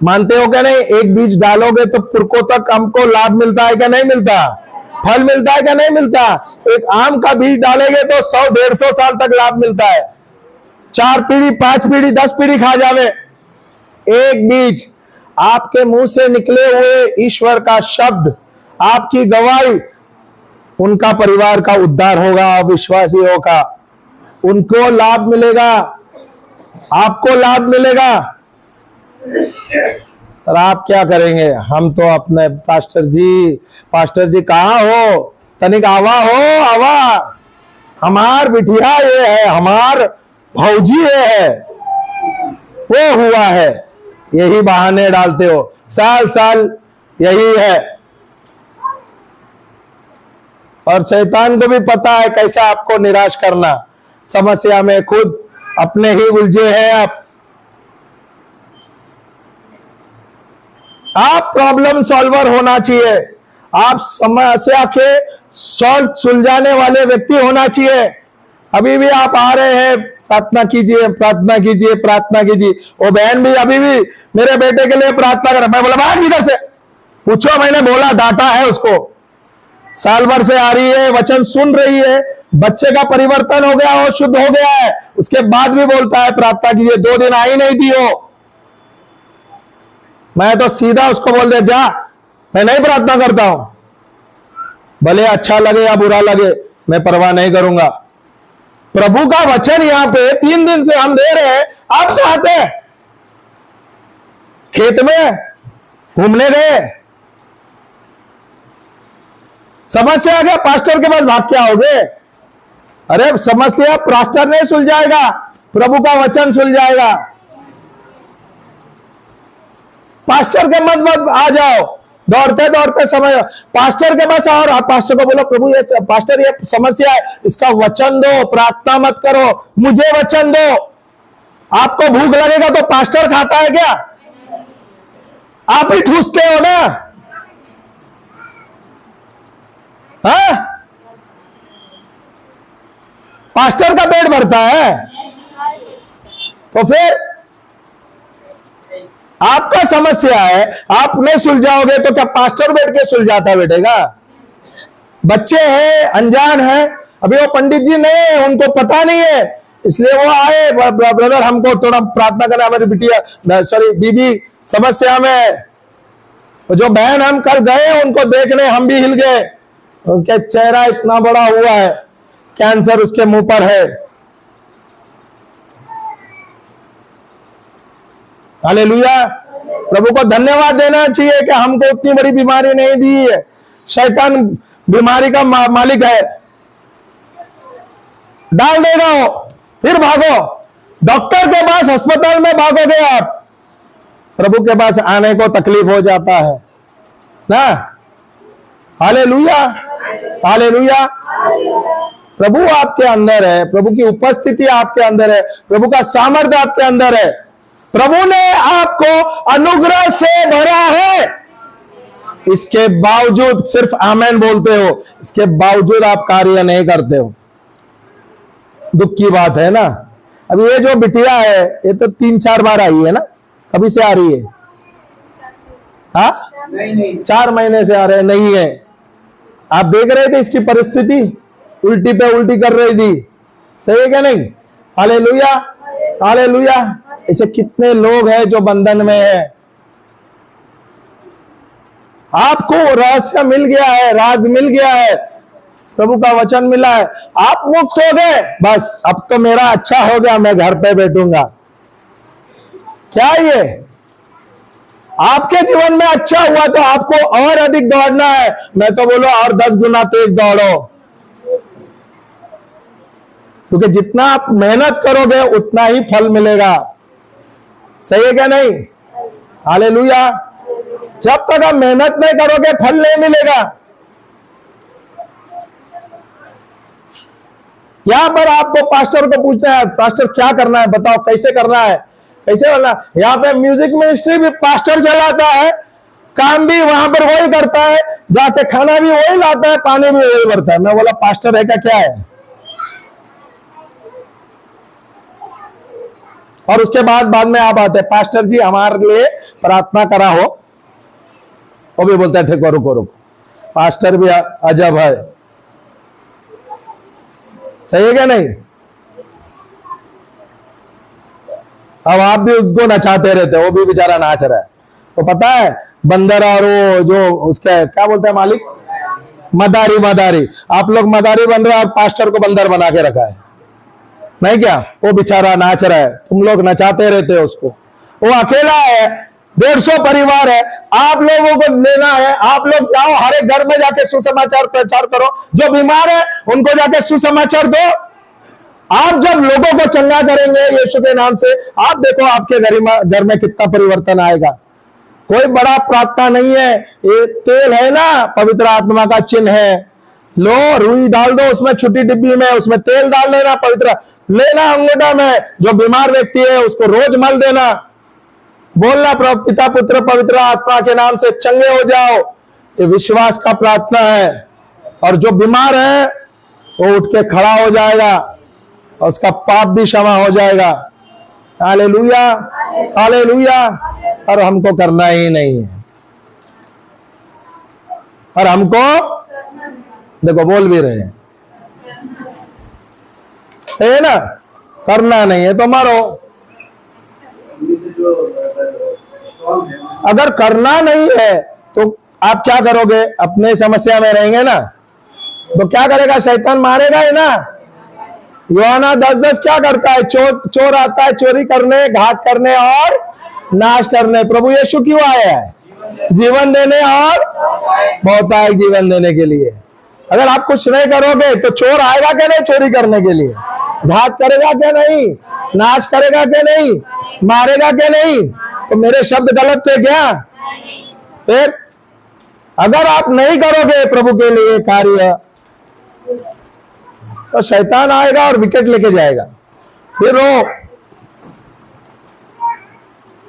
मानते हो क्या नहीं? एक बीज डालोगे तो पुरखों तक हमको लाभ मिलता है क्या नहीं मिलता? फल मिलता है क्या नहीं मिलता? एक आम का बीज डालेंगे तो 100-150 साल तक लाभ मिलता है। 4 पीढ़ी, 5 पीढ़ी, 10 पीढ़ी खा जावे। एक बीज, आपके मुंह से निकले हुए ईश्वर का शब्द, आपकी गवाही, उनका परिवार का उद्धार होगा, विश्वासियों का। उनको लाभ मिलेगा, आपको लाभ मिलेगा। और आप क्या करेंगे? हम तो अपने पास्टर जी कहाँ हो? तनिक आवा हो, आवा। हमार बिटिया ये है, हमार भौजी ये है, वो हुआ है। यही बहाने डालते हो, साल साल यही है। और शैतान को भी पता है कैसा आपको निराश करना। समस्या में खुद अपने ही उलझे हैं आप प्रॉब्लम सॉल्वर होना चाहिए। आप समस्या के सॉल्व सुलझाने वाले व्यक्ति होना चाहिए। अभी भी आप आ रहे हैं, प्रार्थना कीजिए, प्रार्थना कीजिए, प्रार्थना कीजिए। वो बहन भी अभी भी मेरे बेटे के लिए प्रार्थना कर। मैं बोला भाग इधर से, पूछो, मैंने बोला, डांटा है उसको। साल भर से आ रही है, वचन सुन रही है, बच्चे का परिवर्तन हो गया, वो शुद्ध हो गया है, उसके बाद भी बोलता है प्रार्थना कीजिए। 2 दिन आई नहीं थी वो। मैं तो सीधा उसको बोल दे, जा, मैं नहीं प्रार्थना करता हूं, भले अच्छा लगे या बुरा लगे, मैं परवाह नहीं करूंगा। प्रभु का वचन यहां पे 3 दिन से हम दे रहे हैं, आप तो आते हैं खेत में घूमने गए, समस्या आ गया, पास्टर के पास भाग के आओगे। अरे समस्या पास्टर नहीं सुलझाएगा, प्रभु का वचन सुलझाएगा। पास्टर के मत आ जाओ दौड़ते दौड़ते समय पास्टर के पास, और आप पास्टर को बोलो, प्रभु ये पास्टर ये समस्या है, इसका वचन दो, प्रार्थना मत करो, मुझे वचन दो। आपको भूख लगेगा तो पास्टर खाता है क्या? आप ही ठूसते हो ना। हाँ, पास्टर का पेट भरता है तो फिर आपका समस्या है, आप नहीं सुलझाओगे तो क्या पास्टर बैठ के सुलझाता बैठेगा? बच्चे हैं, अनजान है, अभी वो पंडित जी नहीं है, उनको पता नहीं है, इसलिए वो आए, ब्रदर हमको थोड़ा प्रार्थना करना, हमारी बिटिया सॉरी बीबी समस्या में, तो जो बहन हम कल गए उनको देखने हम भी हिल गए, उसका चेहरा इतना बड़ा हुआ है, कैंसर उसके मुंह पर है। हालेलुया। प्रभु को धन्यवाद देना चाहिए कि हमको उतनी बड़ी बीमारी नहीं दी है। शैतान बीमारी का मालिक है, डाल देगा वो, फिर भागो डॉक्टर के पास, अस्पताल में भागोगे आप, प्रभु के पास आने को तकलीफ हो जाता है ना। Hallelujah, hallelujah. प्रभु आपके अंदर है, प्रभु की उपस्थिति आपके अंदर है, प्रभु का सामर्थ्य आपके अंदर है। प्रभु ने आपको अनुग्रह से भरा है, इसके बावजूद सिर्फ आमेन बोलते हो, इसके बावजूद आप कार्य नहीं करते हो। दुख की बात है ना। अभी ये जो बिटिया है ये तो 3-4 बार आई है ना, कभी से आ रही है? हाँ, नहीं 4 महीने से आ रहे नहीं है। आप देख रहे थे इसकी परिस्थिति, उल्टी पे उल्टी कर रही थी, सही है क्या नहीं? Hallelujah, hallelujah. ऐसे कितने लोग हैं जो बंधन में है। आपको रहस्य मिल गया है, राज मिल गया है, प्रभु का वचन मिला है, आप मुक्त हो गए, बस अब तो मेरा अच्छा हो गया, मैं घर पे बैठूंगा। क्या ये आपके जीवन में अच्छा हुआ तो आपको और अधिक दौड़ना है। मैं तो बोलो और 10 गुना तेज दौड़ो, क्योंकि जितना आप मेहनत करोगे उतना ही फल मिलेगा। सही है क्या नहीं? हालेलुया। जब तक आप मेहनत नहीं करोगे फल नहीं मिलेगा। यहां पर आपको पास्टर को पूछना है, पास्टर क्या करना है बताओ, कैसे करना है, कैसे करना। यहाँ पे म्यूजिक मिनिस्ट्री भी पास्टर चलाता है, काम भी वहां पर वही करता है, जाके खाना भी वही लाता है, पानी भी वही भरता है। मैं बोला पास्टर है क्या है? और उसके बाद में आप आते हैं, पास्टर जी हमारे लिए प्रार्थना करा हो। वो भी बोलता है ठीक रुको रुको, पास्टर भी अजब है। सही है क्या नहीं? अब आप भी उसको नचाते रहते हो, वो भी बेचारा नाच रहा है। तो पता है बंदर और वो जो उसका क्या बोलते हैं मालिक, मदारी, मदारी। आप लोग मदारी बन रहे हो और पास्टर को बंदर बना के रखा है, नहीं क्या? वो बेचारा नाच रहा है, तुम लोग नचाते रहते हो उसको। वो अकेला है, 150 परिवार है, आप लोगों को लेना है। आप लोग जाओ हर एक घर में जाके सुसमाचार प्रचार करो, जो बीमार है उनको जाके सुसमाचार दो। आप जब लोगों को चंगा करेंगे यीशु के नाम से, आप देखो आपके घर में कितना परिवर्तन आएगा। कोई बड़ा प्रार्थना नहीं है, ये तेल है ना, पवित्र आत्मा का चिन्ह है। लो रुई डाल दो उसमें, छोटी डिब्बी में, उसमें तेल डाल देना, पवित्र लेना अंगूठा में। जो बीमार व्यक्ति है उसको रोज मल देना, बोलना प्रभु पिता पुत्र पवित्र आत्मा के नाम से चंगे हो जाओ। ये विश्वास का प्रार्थना है। और जो बीमार है वो उठ के खड़ा हो जाएगा और उसका पाप भी क्षमा हो जाएगा। Hallelujah, hallelujah. और हमको करना ही नहीं है, और हमको देखो बोल भी रहे हैं, सही है ना? करना नहीं है तो मारो। अगर करना नहीं है तो आप क्या करोगे? अपने समस्या में रहेंगे ना, तो क्या करेगा? शैतान मारेगा ही ना। यूहन्ना 10:10 क्या करता है? चोर आता है चोरी करने, घात करने और नाश करने। प्रभु यीशु क्यों आया है? जीवन देने और बहुतायत जीवन देने के लिए। अगर आप कुछ नहीं करोगे तो चोर आएगा क्या नहीं चोरी करने के लिए? घात करेगा क्या नहीं? नाश करेगा क्या नहीं? मारेगा क्या नहीं? तो मेरे शब्द गलत थे क्या? फिर अगर आप नहीं करोगे प्रभु के लिए कार्य, तो शैतान आएगा और विकेट लेके जाएगा। फिर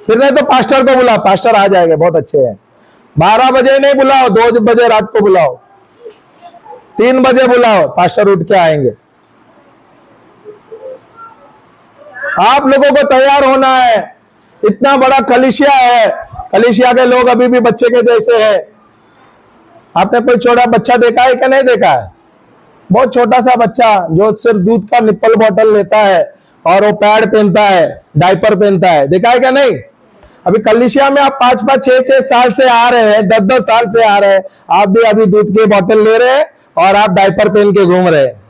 नहीं तो पास्टर को बुला, पास्टर आ जाएगा, बहुत अच्छे हैं। 12 बजे नहीं बुलाओ, 2 बजे रात को बुलाओ, 3 बजे बुलाओ, पास्टर उठ के आएंगे। आप लोगों को तैयार होना है। इतना बड़ा कलीसिया है, कलीसिया के लोग अभी भी बच्चे के जैसे हैं। आपने कोई छोटा बच्चा देखा है क्या नहीं देखा है? बहुत छोटा सा बच्चा जो सिर्फ दूध का निप्पल बॉटल लेता है और वो पैड पहनता है, डायपर पहनता है, देखा है क्या नहीं? अभी कलिसिया में आप 5-5, 6-6 साल से आ रहे हैं, 10-10 साल से आ रहे हैं, आप भी अभी दूध की बोतल ले रहे हैं और आप डायपर पहन के घूम रहे हैं।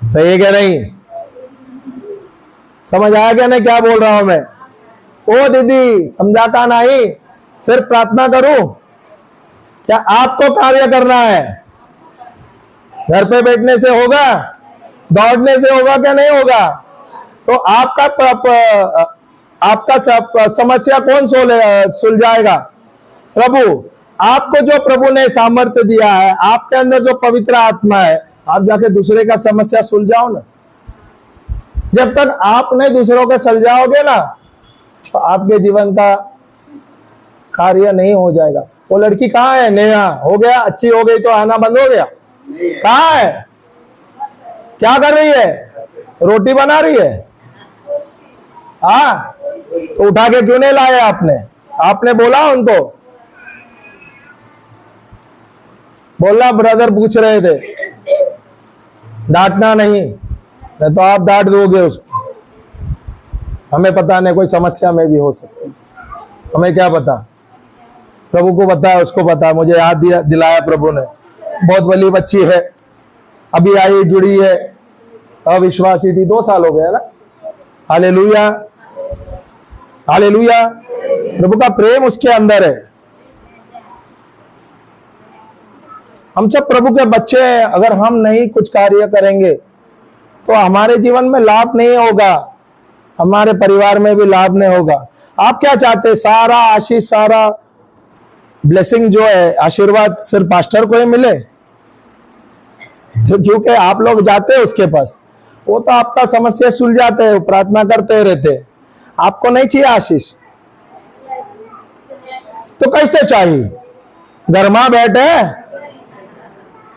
सही है क्या नहीं? समझ आया क्या नहीं क्या बोल रहा हूं मैं? ओ दीदी, समझाता नहीं, सिर्फ प्रार्थना करूं? क्या आपको कार्य करना है? घर पे बैठने से होगा? दौड़ने से होगा क्या नहीं होगा? तो आपका समस्या कौन सुलझाएगा? प्रभु। आपको जो प्रभु ने सामर्थ्य दिया है, आपके अंदर जो पवित्र आत्मा है, आप जाके दूसरे का समस्या सुलझाओ ना। जब तक आप नहीं दूसरों का सुलझाओगे ना, तो आपके जीवन का कार्य नहीं हो जाएगा। वो लड़की कहाँ है? नेहा हो गया, अच्छी हो गई तो आना बंद हो गया? कहाँ है? क्या कर रही है? रोटी बना रही है? हाँ, तो उठा के क्यों नहीं लाया आपने? आपने बोला उनको? बोलना ब्रदर पूछ रहे थे, डांटना नहीं तो आप डांट दोगे उसको। हमें पता नहीं, कोई समस्या में भी हो सकती, हमें क्या पता? प्रभु को पता है, उसको पता है। मुझे याद दिलाया प्रभु ने। बहुत बड़ी बच्ची है, अभी आई जुड़ी है, अविश्वासी थी, 2 साल हो गया ना। Hallelujah, hallelujah. प्रभु का प्रेम उसके अंदर है। हम सब प्रभु के बच्चे हैं। अगर हम नहीं कुछ कार्य करेंगे तो हमारे जीवन में लाभ नहीं होगा, हमारे परिवार में भी लाभ नहीं होगा। आप क्या चाहते हैं? सारा आशीष, सारा ब्लेसिंग जो है, आशीर्वाद सिर्फ पास्टर को ही मिले? तो क्योंकि आप लोग जाते हैं उसके पास, वो तो आपका समस्या सुलझाते हैं, प्रार्थना करते रहते हैं। आपको नहीं चाहिए आशीष तो कैसे चाहिए? घर में बैठे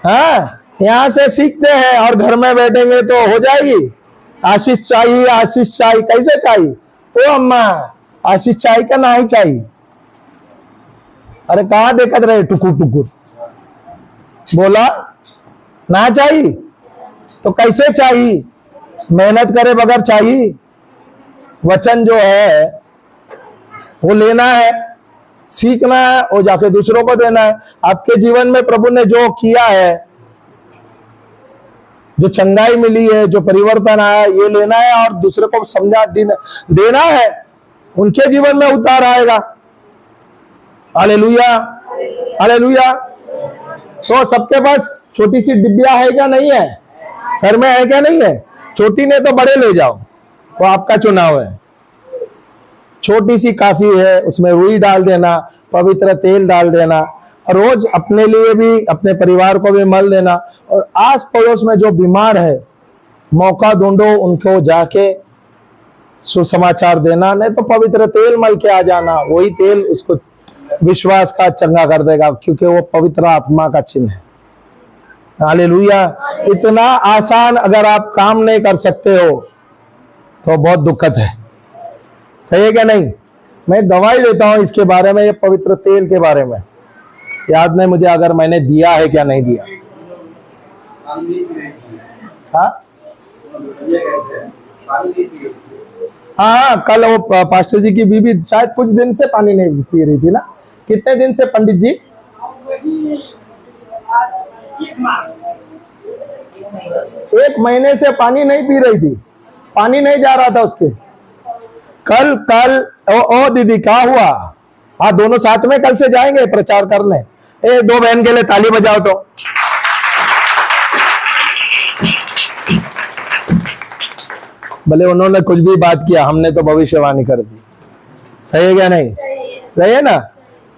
हाँ, यहां से सीखते हैं और घर में बैठेंगे तो हो जाएगी? आशीष चाहिए, आशीष चाहिए, कैसे चाहिए? ओ अम्मा, आशीष चाहिए क्या नहीं चाहिए? अरे कहां देखत रहे टुकुर टुकुर? बोला ना चाहिए तो कैसे चाहिए? मेहनत करे बगैर चाहिए? वचन जो है वो लेना है, सीखना है और जाके दूसरों को देना है। आपके जीवन में प्रभु ने जो किया है, जो चंगाई मिली है, जो परिवर्तन आया, ये लेना है और दूसरे को समझा देना है। उनके जीवन में उतार आएगा। Hallelujah, hallelujah. तो सबके पास छोटी सी डिब्बिया है क्या नहीं है? घर में है क्या नहीं है? छोटी ने तो बड़े ले जाओ, वो आपका चुनाव है। छोटी सी काफी है, उसमें रुई डाल देना, पवित्र तेल डाल देना, और रोज अपने लिए भी, अपने परिवार को भी मल देना। और आस पड़ोस में जो बीमार है, मौका ढूंढो उनको जाके सुसमाचार देना, नहीं तो पवित्र तेल मल के आ जाना। वही तेल उसको विश्वास का चंगा कर देगा, क्योंकि वो पवित्र आत्मा का चिन्ह है। हालेलुया। इतना आसान अगर आप काम नहीं कर सकते हो तो बहुत दुखद है। सही है क्या नहीं? मैं गवाही देता हूं इसके बारे में, ये पवित्र तेल के बारे में। याद नहीं मुझे अगर मैंने दिया है क्या नहीं दिया। हाँ, कल वो पास्टर जी की बीवी शायद कुछ दिन से पानी नहीं पी रही थी ना? कितने दिन से पंडित जी? 1 महीने से पानी नहीं पी रही थी, पानी नहीं जा रहा था उसके। कल ओ दीदी क्या हुआ? हाँ, दोनों साथ में कल से जाएंगे प्रचार करने। 2 बहन के लिए ताली बजाओ तो। भले उन्होंने कुछ भी बात किया, हमने तो भविष्यवाणी कर दी। सही है क्या नहीं? सही है ना?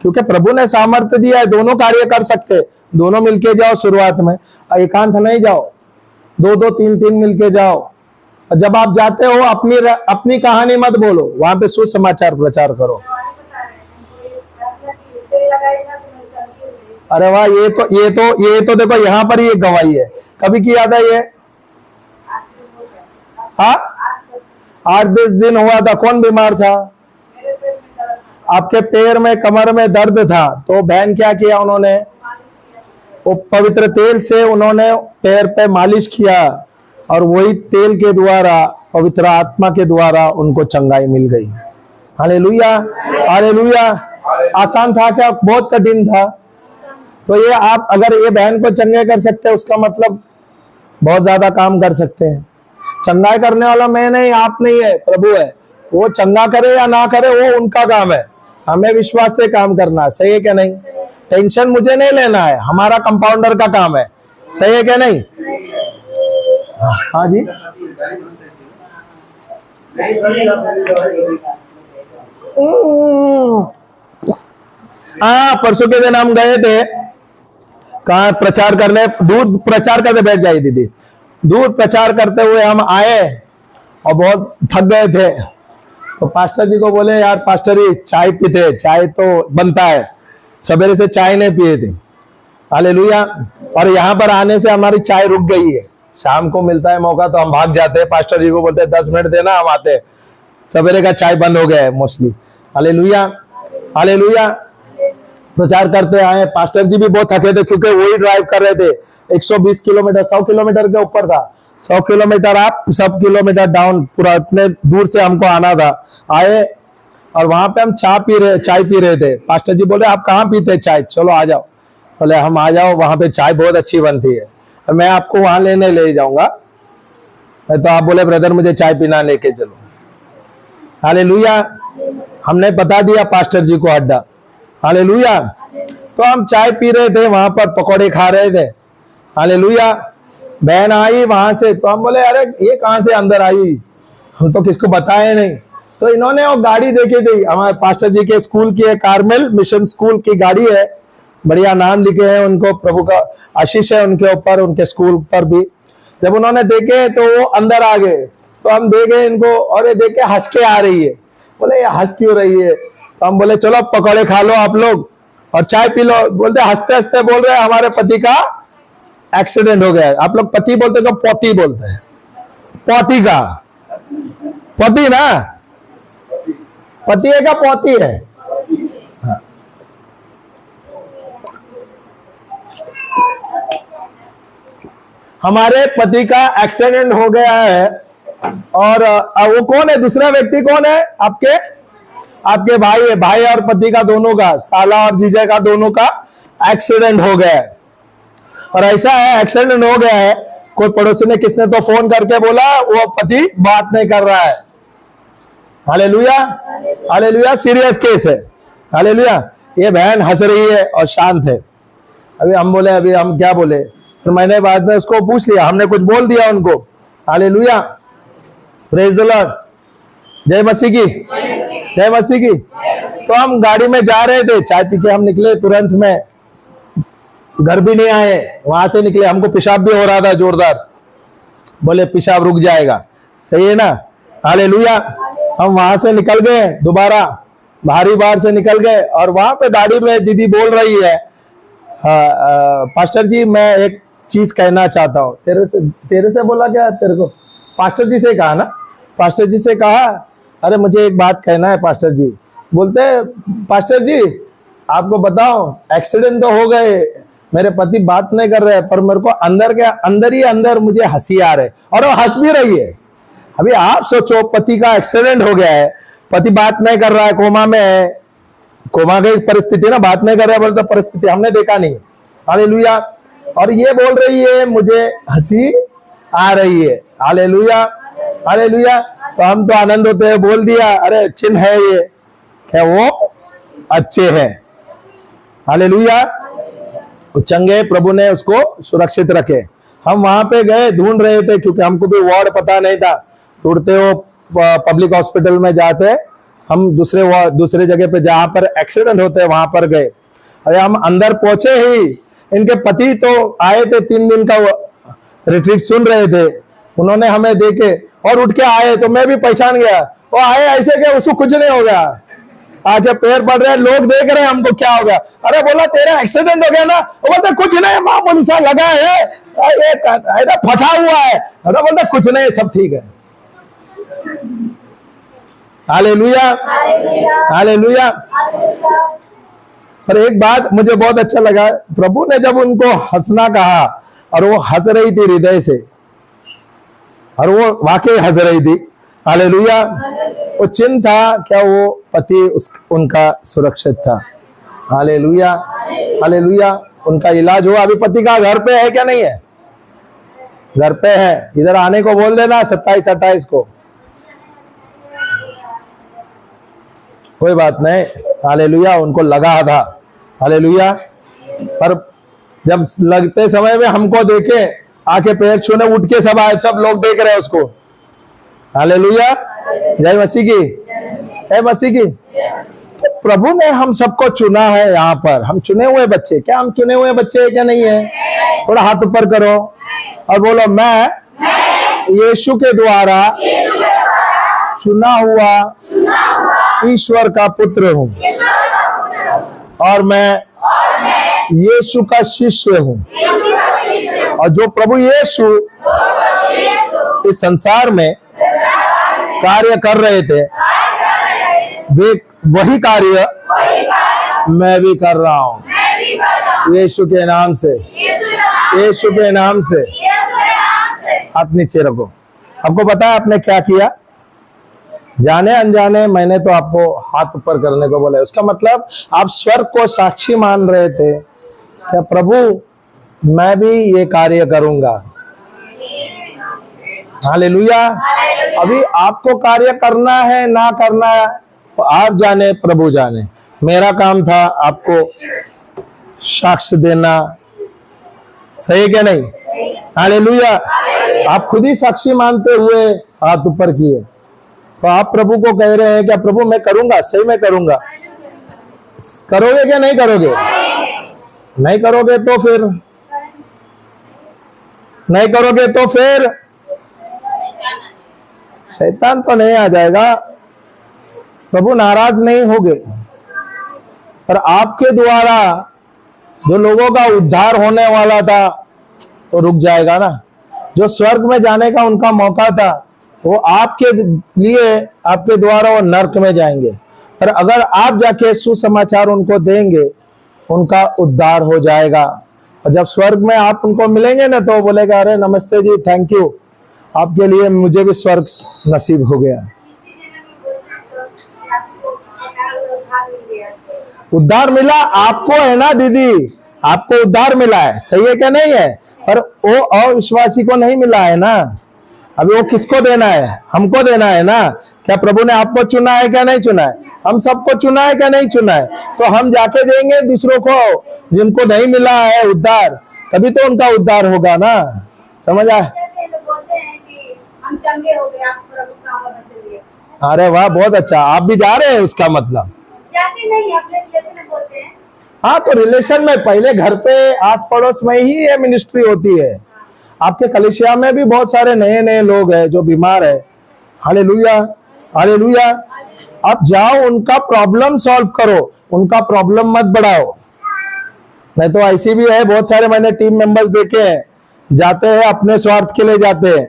क्योंकि प्रभु ने सामर्थ्य दिया है, दोनों कार्य कर सकते, दोनों मिलके जाओ। शुरुआत में एकांत नहीं जाओ, 2-2, 3-3 मिलके जाओ। जब आप जाते हो अपनी कहानी मत बोलो, वहां पे सुसमाचार प्रचार करो। अरे वाह, ये तो देखो यहाँ पर ही एक गवाही है। कभी किया था ये? हाँ, 8-10 दिन हुआ था। कौन बीमार था? आपके पैर में, कमर में दर्द था, तो बहन क्या किया उन्होंने? वो पवित्र तेल से उन्होंने पैर पे मालिश किया और वही तेल के द्वारा पवित्र आत्मा के द्वारा उनको चंगाई मिल गई। Hallelujah, hallelujah. आसान था क्या? बहुत कठिन था। तो ये आप अगर ये बहन को चंगे कर सकते हैं, उसका मतलब बहुत ज्यादा काम कर सकते हैं। चंगाई करने वाला मैं नहीं, आप नहीं है, प्रभु है। वो चंगा करे या ना करे वो उनका काम है, हमें विश्वास से काम करना है। सही है क्या नहीं? टेंशन मुझे नहीं लेना है, हमारा कंपाउंडर का काम है। सही है क्या नहीं? हाँ जी। हाँ, परसों के दिन हम गए थे कहा प्रचार करने, दूर प्रचार करते, बैठ जाइए दीदी। दूर प्रचार करते हुए हम आए और बहुत थक गए थे। तो पास्टर जी को बोले, यार पास्टर जी चाय पीते, चाय तो बनता है, सवेरे से चाय नहीं पिए थे। हालेलुया। और यहाँ पर आने से हमारी चाय रुक गई है। शाम को मिलता है मौका तो हम भाग जाते हैं, पास्टर जी को बोलते हैं 10 मिनट देना, हम आते हैं। सवेरे का चाय बंद हो गया है मोस्टली। Hallelujah, hallelujah. प्रचार करते आए, पास्टर जी भी बहुत थके थे क्योंकि वही ड्राइव कर रहे थे। 120 किलोमीटर, 100 किलोमीटर के ऊपर था। 100 किलोमीटर अप, 100 किलोमीटर डाउन, पूरा इतने दूर से हमको आना था। आए और वहां पे हम चाय पी रहे थे। पास्टर जी बोले, आप कहाँ पीते चाय? चलो आ जाओ। बोले हम आ जाओ, वहां पे चाय बहुत अच्छी बनती है और मैं आपको वहां लेने ले जाऊंगा। तो आप बोले, ब्रदर मुझे चाय पीना, लेके चलो। हालेलुया। हमने बता दिया पास्टर जी को अड्डा। हालेलुया। तो हम चाय पी रहे थे, वहां पर पकौड़े खा रहे थे। हालेलुया। बहन आई वहां से, तो हम बोले, अरे ये कहां से अंदर आई, हम तो किसको बताए नहीं। तो इन्होंने वो गाड़ी देखी थी, हमारे पास्टर जी के स्कूल की है, कार्मेल मिशन स्कूल की गाड़ी है। बढ़िया नाम लिखे हैं उनको, प्रभु का आशीष है उनके ऊपर, उनके स्कूल पर भी। जब उन्होंने देखे तो वो अंदर आ गए। तो हम देखे इनको और ये देख के हंस के आ रही है। बोले ये हंस क्यों रही है? तो हम बोले चलो पकौड़े खा लो आप लोग और चाय पी लो। बोलते हंसते हंसते बोल रहे हैं, हमारे पति का एक्सीडेंट हो गया है। आप लोग पति बोलते हो, पोती बोलते हैं? पोती का पति ना, पति है का पोती है? हाँ। हमारे पति का एक्सीडेंट हो गया है। और वो कौन है? दूसरा व्यक्ति कौन है? आपके भाई है। भाई और पति का दोनों का, साला और जीजा का दोनों का एक्सीडेंट हो गया है। और ऐसा है, एक्सीडेंट हो गया है, कोई पड़ोसी ने किसने तो फोन करके बोला वो पति बात नहीं कर रहा है। Hallelujah, hallelujah. सीरियस केस है। हालेलुया। ये बहन हंस रही है और शांत है। अभी हम बोले, अभी हम क्या बोले? फिर मैंने बाद में उसको पूछ लिया, हमने कुछ बोल दिया उनको। Hallelujah, praise the Lord. जय मसीह की, जय मसीह की। तो हम गाड़ी में जा रहे थे, चाय पी के हम निकले तुरंत में, घर भी नहीं आए, वहां से निकले। हमको पेशाब भी हो रहा था जोरदार। बोले पेशाब रुक जाएगा, सही है ना? हालेलुया। हम वहां से निकल गए, दोबारा भारी बार से निकल गए और वहां पे गाड़ी में दीदी बोल रही है, पास्टर जी मैं एक चीज कहना चाहता हूँ। तेरे से बोला क्या? तेरे को पास्टर जी से कहा ना? पास्टर जी से कहा, अरे मुझे एक बात कहना है पास्टर जी। बोलते पास्टर जी आपको बताओ एक्सीडेंट तो हो गए, मेरे पति बात नहीं कर रहे, पर मेरे को अंदर ही अंदर मुझे हंसी आ रहे और वो हंस भी रही है। अभी आप सोचो, पति का एक्सीडेंट हो गया है, पति बात नहीं कर रहा है, कोमा में है, कोमा की परिस्थिति ना, बात नहीं कर रहा है बोलते परिस्थिति हमने देखा नहीं। हालेलुया। और ये बोल रही है मुझे हंसी आ रही है। Hallelujah, hallelujah. तो हम तो आनंद होते हैं, बोल दिया अरे चिन्ह है ये, क्या वो अच्छे हैं। हालेलुया। चंगे प्रभु ने उसको सुरक्षित रखे। हम वहां पे गए, ढूंढ रहे थे क्योंकि हमको भी वार्ड पता नहीं था। ढूंढते हो पब्लिक हॉस्पिटल में जाते, हम दूसरे जगह पे जहां पर एक्सीडेंट होते हैं वहां पर गए। अरे हम अंदर पहुंचे ही, इनके पति तो आए थे, 3 दिन का रिट्रीट सुन रहे थे। उन्होंने हमें देखे और उठ के आए, तो मैं भी पहचान गया। वो आए ऐसे कि उसको कुछ नहीं हो गया, आगे पैर बढ़ रहे, लोग देख रहे हैं हमको, क्या हो गया? अरे बोला तेरा एक्सीडेंट हो गया ना? वो बोलते कुछ नहीं, मामूली सा लगा है, ये फटा हुआ है। अरे बोलते कुछ नहीं, सब ठीक है। Hallelujah, hallelujah. पर एक बात मुझे बहुत अच्छा लगा, प्रभु ने जब उनको हंसना कहा और वो हंस रही थी हृदय से, और वो वाकई हंस रही थी। हालेलुया। वो चिन्ह था क्या, वो पति उनका सुरक्षित था। Hallelujah, hallelujah. उनका इलाज हुआ। अभी पति का घर पे है क्या नहीं है? घर पे है। इधर आने को बोल देना 27-28 को, कोई बात नहीं। हालेलुया। उनको लगा था। हालेलुया। पर जब लगते समय में हमको देखे, आके पैर छूने उठ के सब आए, सब लोग देख रहे हैं उसको। हालेलुया। जय मसीह की, जय मसीह की। तो प्रभु ने हम सबको चुना है। यहाँ पर हम चुने हुए बच्चे, क्या हम चुने हुए बच्चे है क्या नहीं है? थोड़ा हाथ ऊपर करो और बोलो, मैं यीशु के द्वारा चुना हुआ ईश्वर का पुत्र हूँ और मैं यीशु का शिष्य हूँ। और जो प्रभु यीशु इस संसार में कार्य कर रहे थे, वे वही कार्य मैं भी कर रहा हूँ यीशु के नाम से, यीशु के नाम से। हाथ नीचे रखो। आपको पता है आपने क्या किया? जाने अनजाने मैंने तो आपको हाथ ऊपर करने को बोला। उसका मतलब आप स्वर्ग को साक्षी मान रहे थे, क्या प्रभु मैं भी ये कार्य करूंगा। हालेलुया। अभी आपको कार्य करना है ना करना है तो आप जाने, प्रभु जाने। मेरा काम था आपको साक्ष्य देना। सही है क्या नहीं? हालेलुया। आप खुद ही साक्षी मानते हुए हाथ ऊपर किए, तो आप प्रभु को कह रहे हैं क्या प्रभु मैं करूंगा, सही में करूंगा। करोगे क्या नहीं करोगे? नहीं करोगे तो फिर, नहीं करोगे तो फिर शैतान तो नहीं आ जाएगा, प्रभु नाराज नहीं होंगे। पर आपके द्वारा जो लोगों का उद्धार होने वाला था वो रुक जाएगा ना। जो स्वर्ग में जाने का उनका मौका था, वो आपके लिए, आपके द्वारा वो नर्क में जाएंगे। पर अगर आप जाके सुसमाचार उनको देंगे, उनका उद्धार हो जाएगा। और जब स्वर्ग में आप उनको मिलेंगे ना, तो बोलेगा अरे नमस्ते जी, थैंक यू, आपके लिए मुझे भी स्वर्ग नसीब हो गया। उद्धार मिला आपको है ना दीदी, आपको उद्धार मिला है, सही है क्या नहीं है? पर वो अविश्वासी को नहीं मिला है ना। अभी वो किसको देना है? हमको देना है ना। क्या प्रभु ने आपको चुना है क्या नहीं चुना है? हम सबको चुना है क्या नहीं चुना है? तो हम जाके देंगे दूसरों को, जिनको नहीं मिला है उद्धार, तभी तो उनका उद्धार होगा ना। समझ आए? हम चंगे हो गए, आप प्रभु का आवाज से लिए। अरे वाह, बहुत अच्छा। आप भी जा रहे हैं, उसका मतलब जाते नहीं, अपने रिलेशन में बोलते हैं। हाँ, तो रिलेशन में पहले घर पे आस पड़ोस में ही ये मिनिस्ट्री होती है। आपके कलीसिया में भी बहुत सारे नए नए लोग हैं जो बीमार है। Hallelujah, hallelujah. आप जाओ, उनका प्रॉब्लम सॉल्व करो, उनका प्रॉब्लम मत बढ़ाओ। नहीं तो ऐसी भी है, बहुत सारे मैंने टीम मेंबर्स देखे हैं, जाते हैं अपने स्वार्थ के लिए जाते हैं।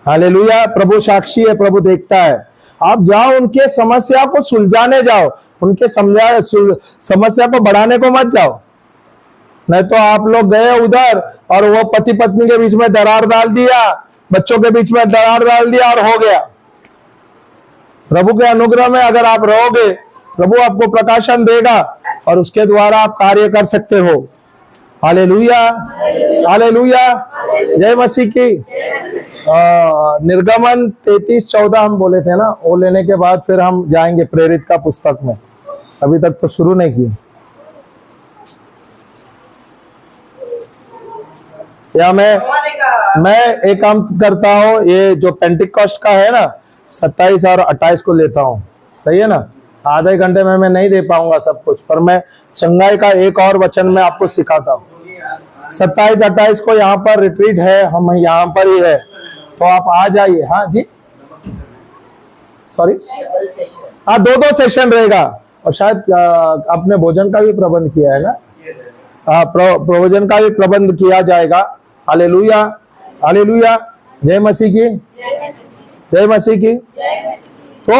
हालेलुया। प्रभु साक्षी है, प्रभु देखता है। आप जाओ, उनके समस्या को सुलझाने जाओ, उनके समस्या को बढ़ाने को मत जाओ। नहीं तो आप लोग गए उधर और वो पति पत्नी के बीच में दरार डाल दिया, बच्चों के बीच में दरार डाल दिया और हो गया। प्रभु के अनुग्रह में अगर आप रहोगे, प्रभु आपको प्रकाशन देगा और उसके द्वारा आप कार्य कर सकते हो। Hallelujah, hallelujah. जय मसीह की। निर्गमन 33:14 हम बोले थे ना, वो लेने के बाद फिर हम जाएंगे प्रेरित का पुस्तक में। अभी तक तो शुरू नहीं की। या मैं एक काम करता हूँ, ये जो पेंटिकॉस्ट का है ना, 27 और 28 को लेता हूँ। सही है ना? आधे घंटे में मैं नहीं दे पाऊंगा सब कुछ, पर मैं चंगाई का एक और वचन में आपको सिखाता हूँ। 27-28 को यहाँ पर रिट्रीट है, हम यहाँ पर ही है, तो आप आ जाइए। हाँ जी, सॉरी, हाँ, 2 सेशन रहेगा। और शायद आपने भोजन का भी प्रबंध किया है ना? हाँ, भोजन का भी प्रबंध किया जाएगा। Hallelujah, hallelujah. जय मसीह की, जय मसीह की। तो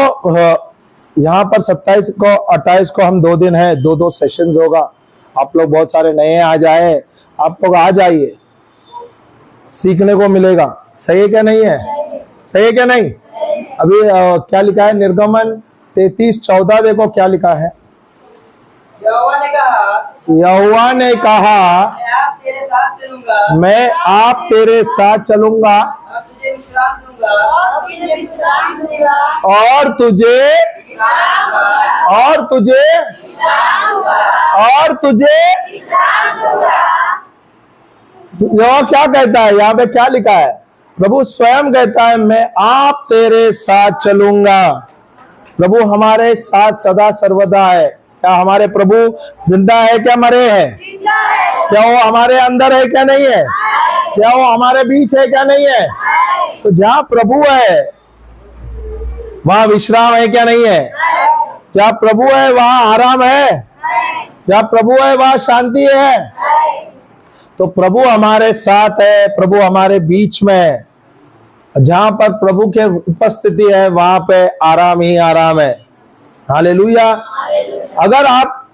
यहाँ पर 27 को 28 को हम 2 दिन है, 2 सेशंस होगा। आप लोग बहुत सारे नए आ जाए, आप लोग आ जाइए, सीखने को मिलेगा। सही है क्या नहीं है? सही है क्या नहीं? अभी क्या लिखा है? निर्गमन 33:14 देखो क्या लिखा है। यहोवा ने कहा, यहोवा ने कहा, मैं आप तेरे साथ चलूंगा, मैं आप तेरे साथ चलूंगा और तुझे विश्राम दूंगा, और तुझे यहोवा क्या कहता है? यहाँ पे क्या लिखा है? प्रभु स्वयं कहता है मैं आप तेरे साथ चलूंगा। प्रभु हमारे साथ सदा सर्वदा है। क्या हमारे प्रभु जिंदा है क्या मरे हैं? क्या वो हमारे अंदर है क्या नहीं है? क्या वो हमारे बीच है क्या नहीं है? तो जहाँ प्रभु है वहां विश्राम है क्या नहीं है? जहाँ प्रभु है वहां आराम है। जहाँ प्रभु है वहां शांति है। तो प्रभु हमारे साथ है, प्रभु हमारे बीच में है। जहां पर प्रभु के उपस्थिति है वहां पे आराम ही आराम है। हालेलुया। अगर आप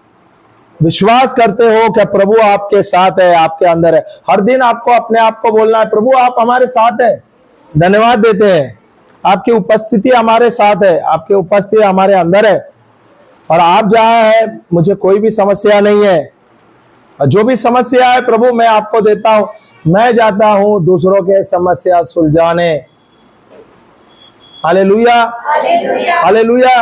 विश्वास करते हो कि प्रभु आपके साथ है, आपके अंदर है, हर दिन आपको अपने आप को बोलना है प्रभु आप हमारे साथ है। धन्यवाद देते हैं, आपकी उपस्थिति हमारे साथ है, आपकी उपस्थिति हमारे अंदर है। और आप जहां है मुझे कोई भी समस्या नहीं है। और जो भी समस्या है प्रभु मैं आपको देता हूं। मैं जाता हूं दूसरों के समस्या सुलझाने। Hallelujah, hallelujah.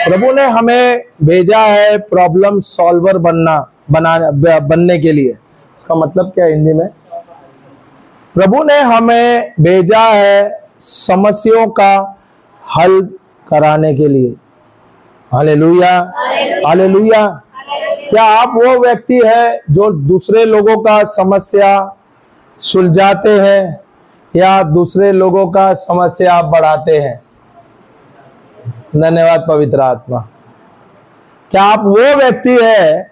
प्रभु ने हमें भेजा है प्रॉब्लम सॉल्वर बनने के लिए। इसका मतलब क्या है हिंदी में? प्रभु ने हमें भेजा है समस्याओं का हल कराने के लिए। Hallelujah, hallelujah. क्या आप वो व्यक्ति है जो दूसरे लोगों का समस्या सुलझाते हैं या दूसरे लोगों का समस्या बढ़ाते हैं? धन्यवाद पवित्र आत्मा। क्या आप वो व्यक्ति है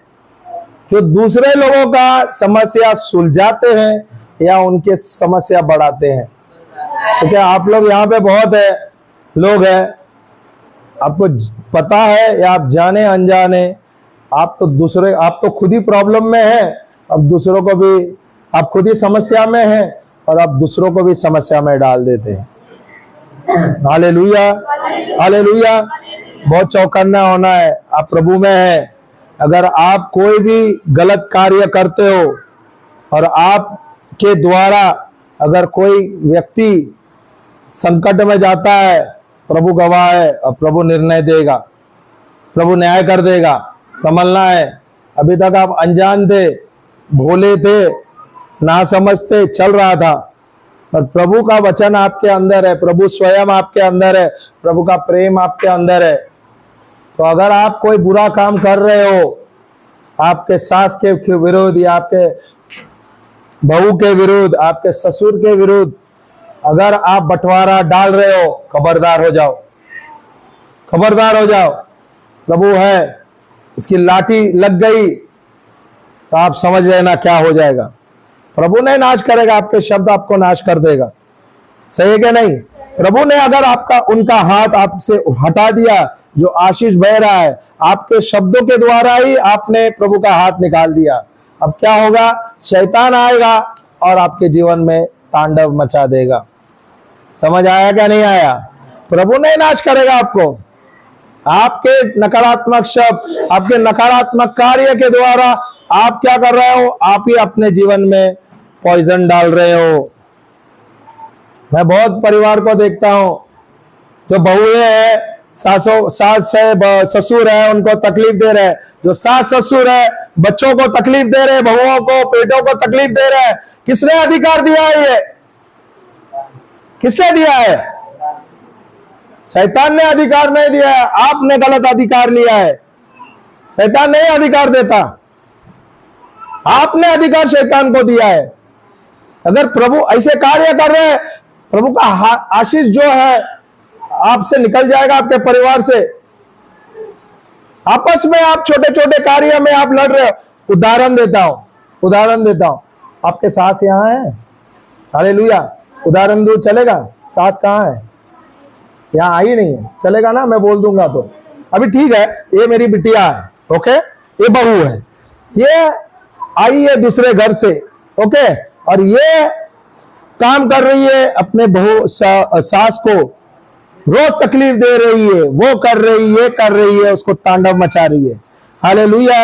जो दूसरे लोगों का समस्या सुलझाते हैं या उनके समस्या बढ़ाते हैं? तो क्या आप लोग यहाँ पे बहुत है लोग हैं, आपको पता है या आप जाने अनजाने आप तो खुद ही प्रॉब्लम में है, अब दूसरों को भी आप खुद ही समस्या में हैं और आप दूसरों को भी समस्या में डाल देते हैं। Hallelujah, hallelujah. बहुत चौकन्ना होना है। आप प्रभु में हैं। अगर आप कोई भी गलत कार्य करते हो और आपके द्वारा अगर कोई व्यक्ति संकट में जाता है, प्रभु गवाह है और प्रभु निर्णय देगा, प्रभु न्याय कर देगा। संभलना है। अभी तक आप अनजान थे, भोले थे, ना समझते चल रहा था, और प्रभु का वचन आपके अंदर है, प्रभु स्वयं आपके अंदर है, प्रभु का प्रेम आपके अंदर है। तो अगर आप कोई बुरा काम कर रहे हो, आपके सास के विरुद्ध या आपके बहू के विरुद्ध, आपके ससुर के विरुद्ध अगर आप बंटवारा डाल रहे हो, खबरदार हो जाओ, खबरदार हो जाओ। प्रभु है, इसकी लाठी लग गई तो आप समझ लेना क्या हो जाएगा। प्रभु ने नाश करेगा, आपके शब्द आपको नाश कर देगा। सही है क्या नहीं? प्रभु ने अगर उनका हाथ आपसे हटा दिया, जो आशीष बह रहा है, आपके शब्दों के द्वारा ही आपने प्रभु का हाथ निकाल दिया। अब क्या होगा? शैतान आएगा और आपके जीवन में तांडव मचा देगा। समझ आया क्या नहीं आया? प्रभु ने नाश करेगा आपको। आपके नकारात्मक शब्द, आपके नकारात्मक कार्य के द्वारा आप क्या कर रहे हो? आप ही अपने जीवन में पॉइजन डाल रहे हो। मैं बहुत परिवार को देखता हूं जो बहुएं हैं, सास है, ससुर है, उनको तकलीफ दे रहे हैं। जो सास ससुर है बच्चों को तकलीफ दे रहे हैं, बहुओं को, पेटों को तकलीफ दे रहे हैं। किसने अधिकार दिया है? ये किसने दिया है? शैतान ने अधिकार नहीं दिया है, आपने गलत अधिकार लिया है। शैतान नहीं अधिकार देता, आपने अधिकार शैतान को दिया है। अगर प्रभु ऐसे कार्य कर रहे हैं, प्रभु का आशीष जो है आपसे निकल जाएगा, आपके परिवार से। आपस में आप छोटे छोटे कार्य में आप लड़ रहे हो। उदाहरण देता हूं, आपके सास यहां है? हालेलुया। उदाहरण दो, चलेगा? सास कहां है? यहाँ आई नहीं है, चलेगा ना? मैं बोल दूंगा तो अभी ठीक है। ये मेरी बिटिया है, ओके, ये बहू है, ये आई है दूसरे घर से, ओके, और ये काम कर रही है, अपने बहू सास को रोज तकलीफ दे रही है, वो कर रही, ये कर रही है, उसको तांडव मचा रही है। Hallelujah,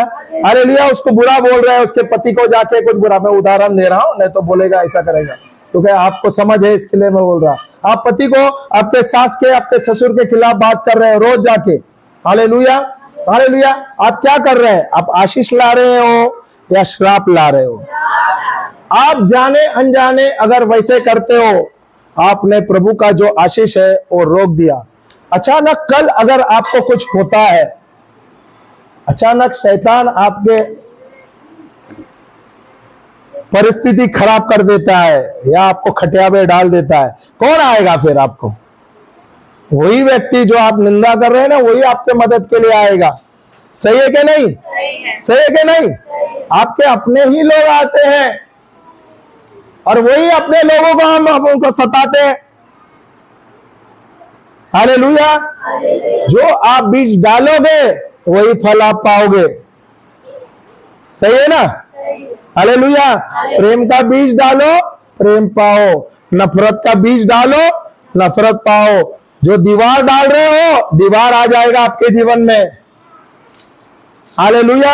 hallelujah. उसको बुरा बोल रहा है, उसके पति को जाके कुछ बुरा, मैं उदाहरण दे रहा हूं, नहीं तो बोलेगा ऐसा करेगा, क्योंकि आपको समझ है इसके लिए मैं बोल रहा। आप पति को आपके सास के, आपके ससुर के खिलाफ बात कर रहे हो रोज जाके। Hallelujah, hallelujah. आप क्या कर रहे हैं? आप आशीष ला रहे हो या श्राप ला रहे हो? आप जाने अनजाने अगर वैसे करते हो, आपने प्रभु का जो आशीष है वो रोक दिया। अचानक कल अगर आपको कुछ होता है, अचानक शैतान आपके परिस्थिति खराब कर देता है या आपको खटिया में डाल देता है, कौन आएगा फिर आपको? वही व्यक्ति जो आप निंदा कर रहे हैं ना, वही आपके मदद के लिए आएगा। सही है कि नहीं? सही है कि नहीं? आपके अपने ही लोग आते हैं और वही अपने लोगों को हम उनको सताते हैं। हालेलुया। जो आप बीज डालोगे वही फल आप पाओगे। सही है ना? हालेलुया। प्रेम का बीज डालो, प्रेम पाओ। नफरत का बीज डालो, नफरत पाओ। जो दीवार डाल रहे हो, दीवार आ जाएगा आपके जीवन में। Hallelujah,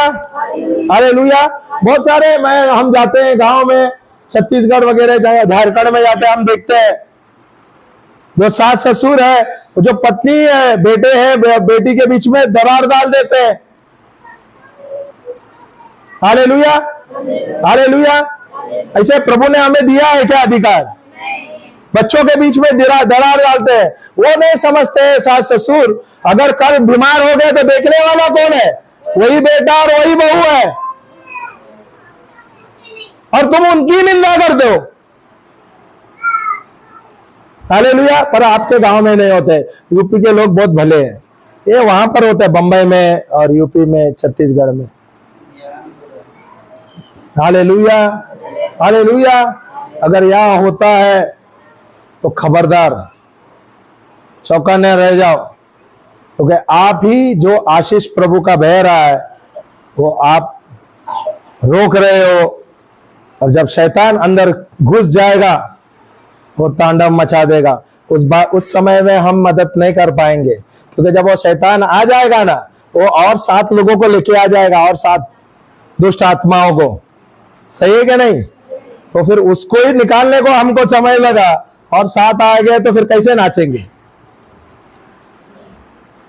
hallelujah. बहुत सारे हम जाते हैं गांव में, छत्तीसगढ़ वगैरह, झारखंड में जाते हैं, हम देखते हैं जो सास ससुर है, जो पत्नी है, बेटे है, बेटी के बीच में दरार डाल देते हैं। Hallelujah, hallelujah. ऐसे प्रभु ने हमें दिया है क्या अधिकार? बच्चों के बीच में दरार डालते हैं। वो नहीं समझते हैं सास ससुर, अगर कल बीमार हो गए तो देखने वाला कौन है? वही बेटा और वही बहू है, और तुम उनकी निंदा करते हो। हालेलुया। पर आपके गांव में नहीं होते। यूपी के लोग बहुत भले हैं, ये वहां पर होते हैं, बंबई में और यूपी में, छत्तीसगढ़ में। Hallelujah, hallelujah. अगर यहां होता है तो खबरदार, चौकन्ने रह जाओ, क्योंकि आप ही जो आशीष प्रभु का बह रहा है वो आप रोक रहे हो, और जब शैतान अंदर घुस जाएगा वो तांडव मचा देगा। उस समय में हम मदद नहीं कर पाएंगे, क्योंकि जब वो शैतान आ जाएगा ना, वो और 7 लोगों को लेके आ जाएगा, और 7 दुष्ट आत्माओं को। सही है कि नहीं? तो फिर उसको ही निकालने को हमको समय लगा, और 7 आ गए तो फिर कैसे नाचेंगे?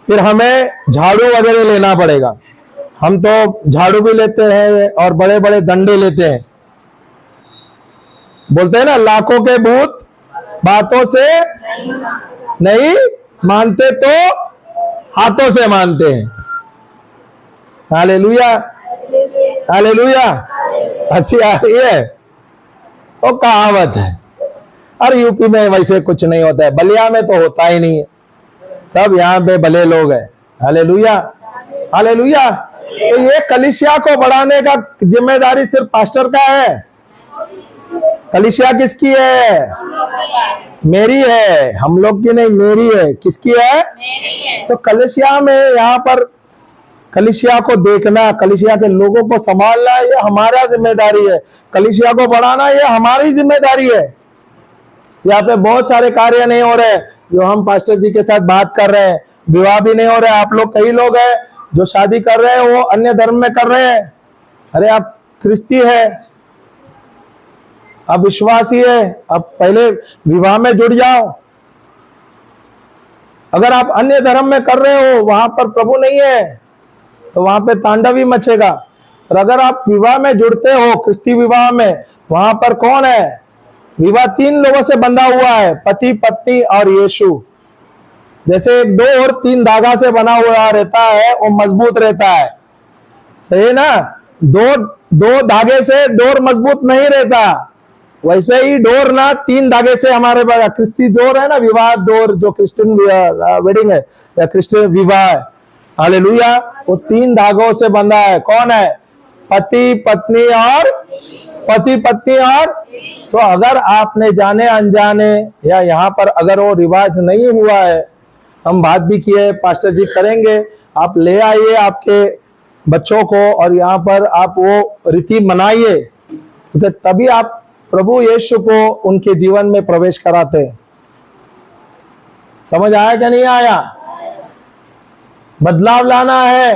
फिर हमें झाड़ू वगैरह लेना पड़ेगा। हम तो झाड़ू भी लेते हैं और बड़े बड़े डंडे लेते हैं। बोलते हैं ना, लाखों के भूत बातों से नहीं मानते तो हाथों से मानते हैं। Hallelujah, hallelujah. हंसी आ रही है? वो कहावत है। और यूपी में वैसे कुछ नहीं होता है, बलिया में तो होता ही नहीं है, सब यहाँ पे भले लोग हैं। Hallelujah, hallelujah. तो ये कलीसिया को बढ़ाने का जिम्मेदारी सिर्फ पास्टर का है। कलीसिया किसकी है? मेरी है, हम लोग की नहीं, मेरी है। किसकी है? तो कलीसिया में, यहाँ पर कलीसिया को देखना, कलीसिया के लोगों को संभालना, ये हमारा जिम्मेदारी है। कलीसिया को बढ़ाना ये हमारी जिम्मेदारी है। यहाँ पे बहुत सारे कार्य नहीं हो रहे जो हम पास्टर जी के साथ बात कर रहे हैं। विवाह भी नहीं हो रहा है। आप लोग, कई लोग हैं जो शादी कर रहे हैं वो अन्य धर्म में कर रहे हैं। अरे आप ख्रिस्ती है, आप विश्वासी है, आप पहले विवाह में जुड़ जाओ। अगर आप अन्य धर्म में कर रहे हो, वहां पर प्रभु नहीं है, तो वहां पे तांडव ही मचेगा। और अगर आप विवाह में जुड़ते हो, ख्रिस्ती विवाह में, वहां पर कौन है? विवाह 3 लोगों से बंधा हुआ है, पति, पत्नी और यीशु। जैसे 2 और 3 धागा से बना हुआ रहता है, वो मजबूत रहता है। सही है ना? 2 धागे से डोर मजबूत नहीं रहता, वैसे ही डोर ना 3 धागे से हमारे पास क्रिस्ती डोर है ना, विवाह डोर, जो क्रिश्चियन वेडिंग है या क्रिश्चियन विवाह है। हालेलुया। वो 3 धागों से बंधा है। कौन है? पति पत्नी और पति पत्नी। और तो अगर आपने जाने अनजाने या यहाँ पर अगर वो रिवाज नहीं हुआ है, हम बात भी किए, पास्टर जी करेंगे, आप ले आइए आपके बच्चों को और यहाँ पर आप वो रीति मनाइए, तो तभी आप प्रभु यीशु को उनके जीवन में प्रवेश कराते हैं। समझ आया क्या नहीं आया? बदलाव लाना है।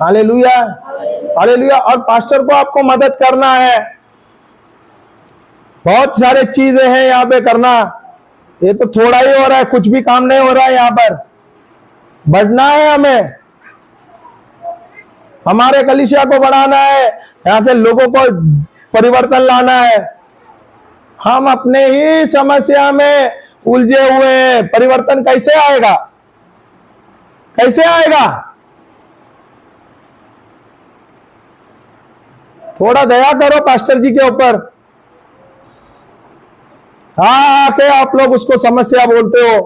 Hallelujah, hallelujah. और पास्टर को आपको मदद करना है। बहुत सारे चीजें हैं यहाँ पे करना। ये तो थोड़ा ही हो रहा है, कुछ भी काम नहीं हो रहा है यहाँ पर। बढ़ना है हमें, हमारे कलीसिया को बढ़ाना है, यहाँ के लोगों को परिवर्तन लाना है। हम अपने ही समस्या में उलझे हुए हैं। परिवर्तन कैसे आएगा? कैसे आएगा? थोड़ा दया करो पास्टर जी के ऊपर। हाँ, आके आप लोग उसको समस्या बोलते हो,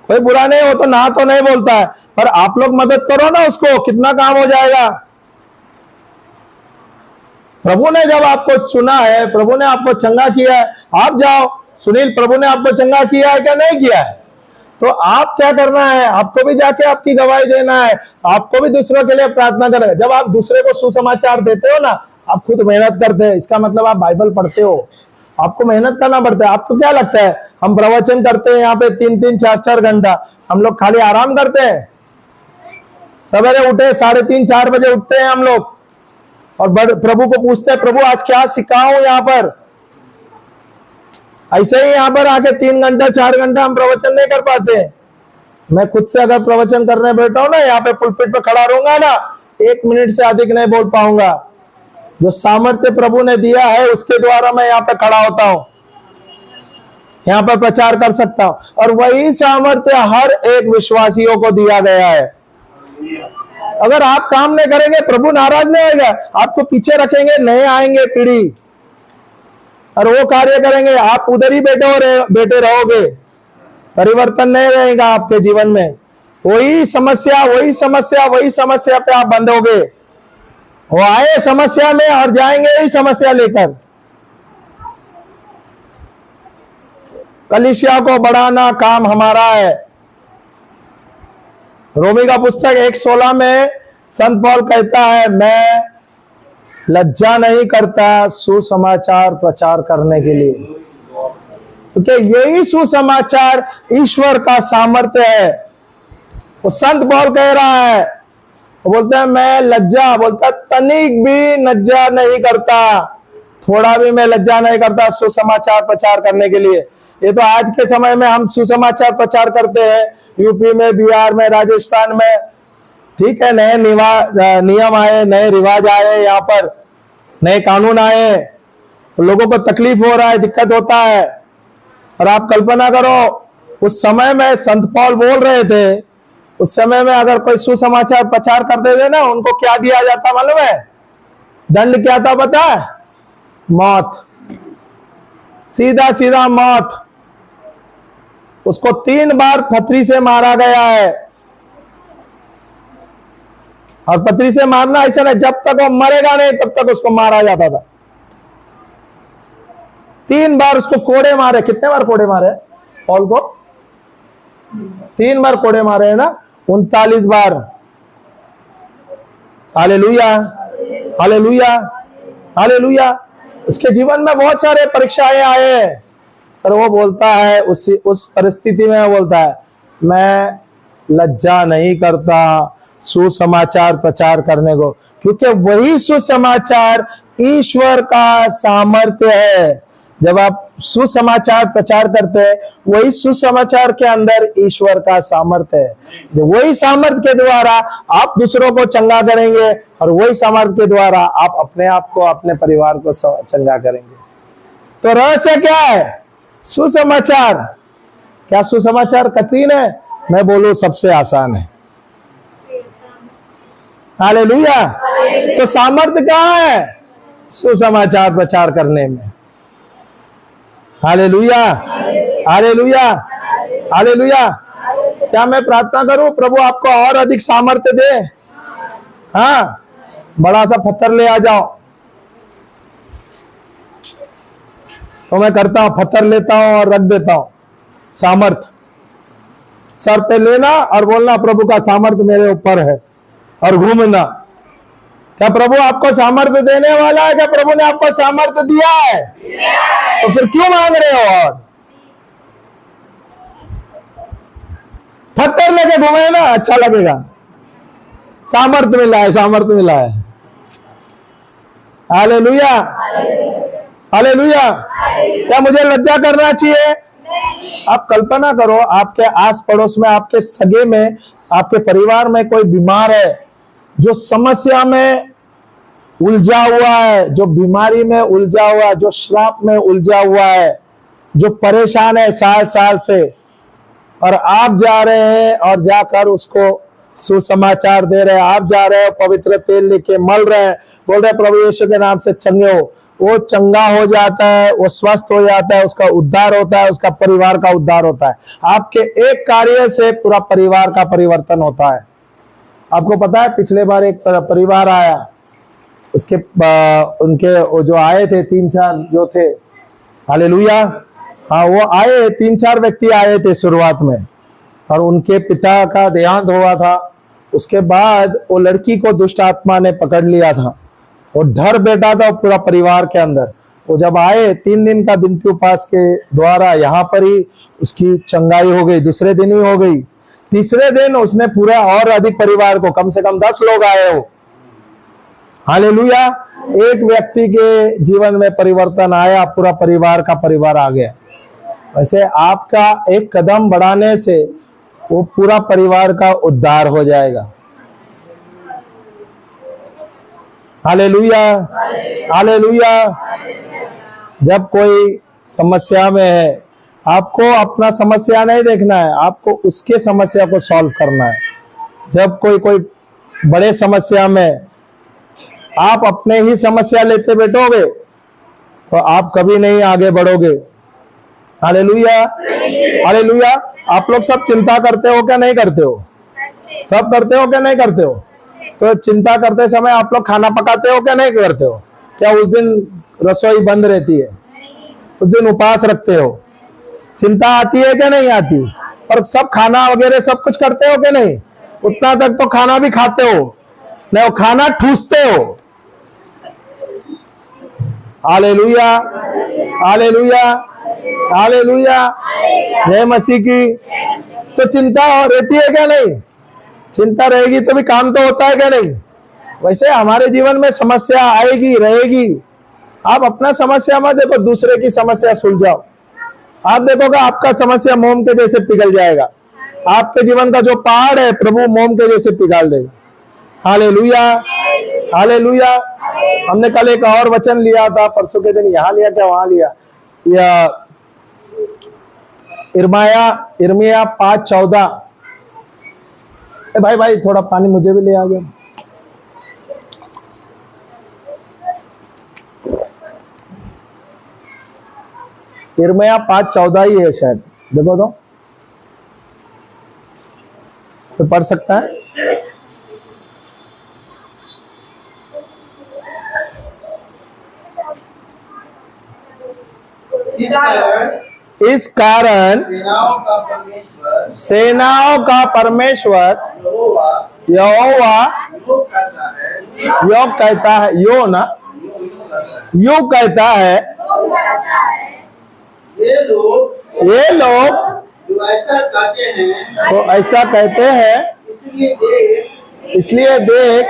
कोई बुरा नहीं हो तो ना तो नहीं बोलता है, पर आप लोग मदद करो ना उसको, कितना काम हो जाएगा। प्रभु ने जब आपको चुना है, प्रभु ने आपको चंगा किया है, आप जाओ। सुनील, प्रभु ने आपको चंगा किया है क्या नहीं किया है? तो आप क्या करना है? आपको भी जाके आपकी गवाही देना है, आपको भी दूसरों के लिए प्रार्थना करना है। जब आप दूसरे को सुसमाचार देते हो ना, आप खुद मेहनत करते हैं, इसका मतलब आप बाइबल पढ़ते हो, आपको मेहनत करना पड़ता है। आपको क्या लगता है हम प्रवचन करते हैं यहाँ पे 3-3, 4-4 घंटा, हम लोग खाली आराम करते हैं? सवेरे उठे 3:30, 4 बजे उठते हैं हम लोग और प्रभु को पूछते हैं, प्रभु आज क्या सिखाऊं यहाँ पर। ऐसे ही यहाँ पर आके 3 घंटा 4 घंटा हम प्रवचन नहीं कर पाते। मैं खुद से अगर प्रवचन करने बैठा हूं ना, यहाँ पे पुलपिट पे खड़ा रहूंगा ना, 1 मिनट से अधिक नहीं बोल पाऊंगा। जो सामर्थ्य प्रभु ने दिया है उसके द्वारा मैं यहाँ पे खड़ा होता हूं, यहाँ पर प्रचार कर सकता हूं। और वही सामर्थ्य हर एक विश्वासियों को दिया गया है। अगर आप काम नहीं करेंगे, प्रभु नाराज नहीं होगा, आपको पीछे रखेंगे, नहीं आएंगे पीढ़ी और वो कार्य करेंगे, आप उधर ही बैठे रहोगे, परिवर्तन नहीं रहेगा आपके जीवन में। वही समस्या पे आप बंधोगे। वो आए समस्या में और जाएंगे ही समस्या लेकर। कलीसिया को बढ़ाना काम हमारा है। रोमी का पुस्तक 1:16 में संत पौल कहता है, मैं लज्जा नहीं करता सुसमाचार प्रचार करने के लिए, क्योंकि यही सुसमाचार ईश्वर का सामर्थ्य है। वो संत पौल कह रहा है, वो बोलते हैं मैं लज्जा, बोलता तनिक भी लज्जा नहीं करता, थोड़ा भी मैं लज्जा नहीं करता सुसमाचार प्रचार करने के लिए। ये तो आज के समय में हम सुसमाचार प्रचार करते हैं, यूपी में, बिहार में, राजस्थान में, ठीक है, नए नियम आए, नए रिवाज आए, यहाँ पर नए कानून आए, तो लोगों को तकलीफ हो रहा है, दिक्कत होता है। और आप कल्पना करो उस समय में संत पौल बोल रहे थे, उस समय में अगर कोई सुसमाचार प्रचार करते थे ना, उनको क्या दिया जाता मालूम है? दंड क्या था पता है? मौत, सीधा सीधा मौत। उसको 3 बार पथरी से मारा गया है। और पथरी से मारना ऐसा नहीं, जब तक वो मरेगा नहीं तब तक उसको मारा जाता था। 3 बार उसको कोड़े मारे। कितने बार कोड़े मारे पौल को? 3 बार कोड़े मारे है ना, 39 बार। Hallelujah, hallelujah, hallelujah. उसके जीवन में बहुत सारे परीक्षाएं आए, पर वो बोलता है उस परिस्थिति में वो बोलता है, मैं लज्जा नहीं करता सुसमाचार प्रचार करने को, क्योंकि वही सुसमाचार ईश्वर का सामर्थ्य है। जब आप सुसमाचार प्रचार करते हैं, वही सुसमाचार के अंदर ईश्वर का सामर्थ्य है। जो वही सामर्थ्य के द्वारा आप दूसरों को चंगा करेंगे और वही सामर्थ्य के द्वारा आप अपने आप को, अपने परिवार को चंगा करेंगे। तो रहस्य क्या है? सुसमाचार। क्या सुसमाचार कठिन है? मैं बोलूं सबसे आसान है। हालेलुया। तो सामर्थ्य कहाँ है? सुसमाचार प्रचार करने में। Hallelujah, hallelujah, hallelujah. क्या मैं प्रार्थना करूं प्रभु आपको और अधिक सामर्थ्य दे? हाँ, बड़ा सा पत्थर ले आ जाओ। तो मैं करता हूं, पत्थर लेता हूं और रख देता हूं। सामर्थ सर पे लेना और बोलना प्रभु का सामर्थ मेरे ऊपर है, और घूमना। क्या प्रभु आपको सामर्थ्य देने वाला है? क्या प्रभु ने आपको सामर्थ्य दिया है? तो फिर क्यों मांग रहे हो? और पत्थर लेके घूमे ना, अच्छा लगेगा। सामर्थ्य मिला है, सामर्थ्य मिला है। Hallelujah, hallelujah. क्या मुझे लज्जा करना चाहिए? आप कल्पना करो, आपके आस पड़ोस में, आपके सगे में, आपके परिवार में कोई बीमार है, जो समस्या में उलझा हुआ है, जो बीमारी में उलझा हुआ है, जो श्राप में उलझा हुआ है, जो परेशान है साल साल से, और आप जा रहे हैं और जाकर उसको सुसमाचार दे रहे हैं। आप जा रहे हो, पवित्र तेल लेके मल रहे हैं, बोल रहे प्रभु यीशु के नाम से चंगे हो। वो चंगा हो जाता है, वो स्वस्थ हो जाता है, उसका उद्धार होता है, उसका परिवार का उद्धार होता है। आपके एक कार्य से पूरा परिवार का परिवर्तन होता है। आपको पता है, पिछले बार एक परिवार आया, उसके उनके वो जो आए थे 3-4 जो थे, हालेलुया, हाँ, वो आए 3-4 व्यक्ति आए थे शुरुआत में, और उनके पिता का देहांत हुआ था। उसके बाद वो लड़की को दुष्ट आत्मा ने पकड़ लिया था, वो डर बैठा था पूरा परिवार के अंदर। वो जब आए 3 दिन का बिनती उपास के द्वारा, यहाँ पर ही उसकी चंगाई हो गई। दूसरे दिन ही हो गई। तीसरे दिन उसने पूरा और अधिक परिवार को, कम से कम 10 लोग आए हो। हालेलुया। एक व्यक्ति के जीवन में परिवर्तन आया, पूरा परिवार का परिवार आ गया। वैसे आपका एक कदम बढ़ाने से वो पूरा परिवार का उद्धार हो जाएगा। Hallelujah, hallelujah. जब कोई समस्या में है, आपको अपना समस्या नहीं देखना है, आपको उसके समस्या को सॉल्व करना है। जब कोई बड़े समस्या में आप अपने ही समस्या लेते बैठोगे तो आप कभी नहीं आगे बढ़ोगे। Hallelujah, hallelujah. आप लोग सब चिंता करते हो क्या नहीं करते हो? सब करते हो क्या नहीं करते हो? तो चिंता करते समय आप लोग खाना पकाते हो क्या नहीं करते हो? क्या उस दिन रसोई बंद रहती है? उस दिन उपवास रखते हो? चिंता आती है क्या नहीं आती? और सब खाना वगैरह सब कुछ करते हो क्या नहीं? उतना तक तो खाना भी खाते हो, नहीं वो खाना ठूसते हो। Hallelujah, hallelujah, hallelujah. जय मसीह की। तो चिंता रहती है क्या नहीं? चिंता रहेगी तो भी काम तो होता है क्या नहीं? वैसे हमारे जीवन में समस्या आएगी, रहेगी। आप अपना समस्या मत देखो, दूसरे की समस्या सुलझाओ। आप देखोगे आपका समस्या मोम के जैसे पिघल जाएगा। आपके जीवन का जो पहाड़ है प्रभु मोम के जैसे पिघाल देगा। Hallelujah, hallelujah. हमने कल एक और वचन लिया था, परसों के दिन यहाँ लिया क्या वहां लिया, या इर्मिया 5:14। भाई थोड़ा पानी मुझे भी ले आ गया। इर्मिया 5:14 ही है शायद, देखो तो पढ़ सकता है। इस कारण सेनाओं का परमेश्वर यहोवा योग कहता है, यूं कहता है, ये लोग जो ऐसा कहते हैं, तो ऐसा कहते हैं, इसलिए देख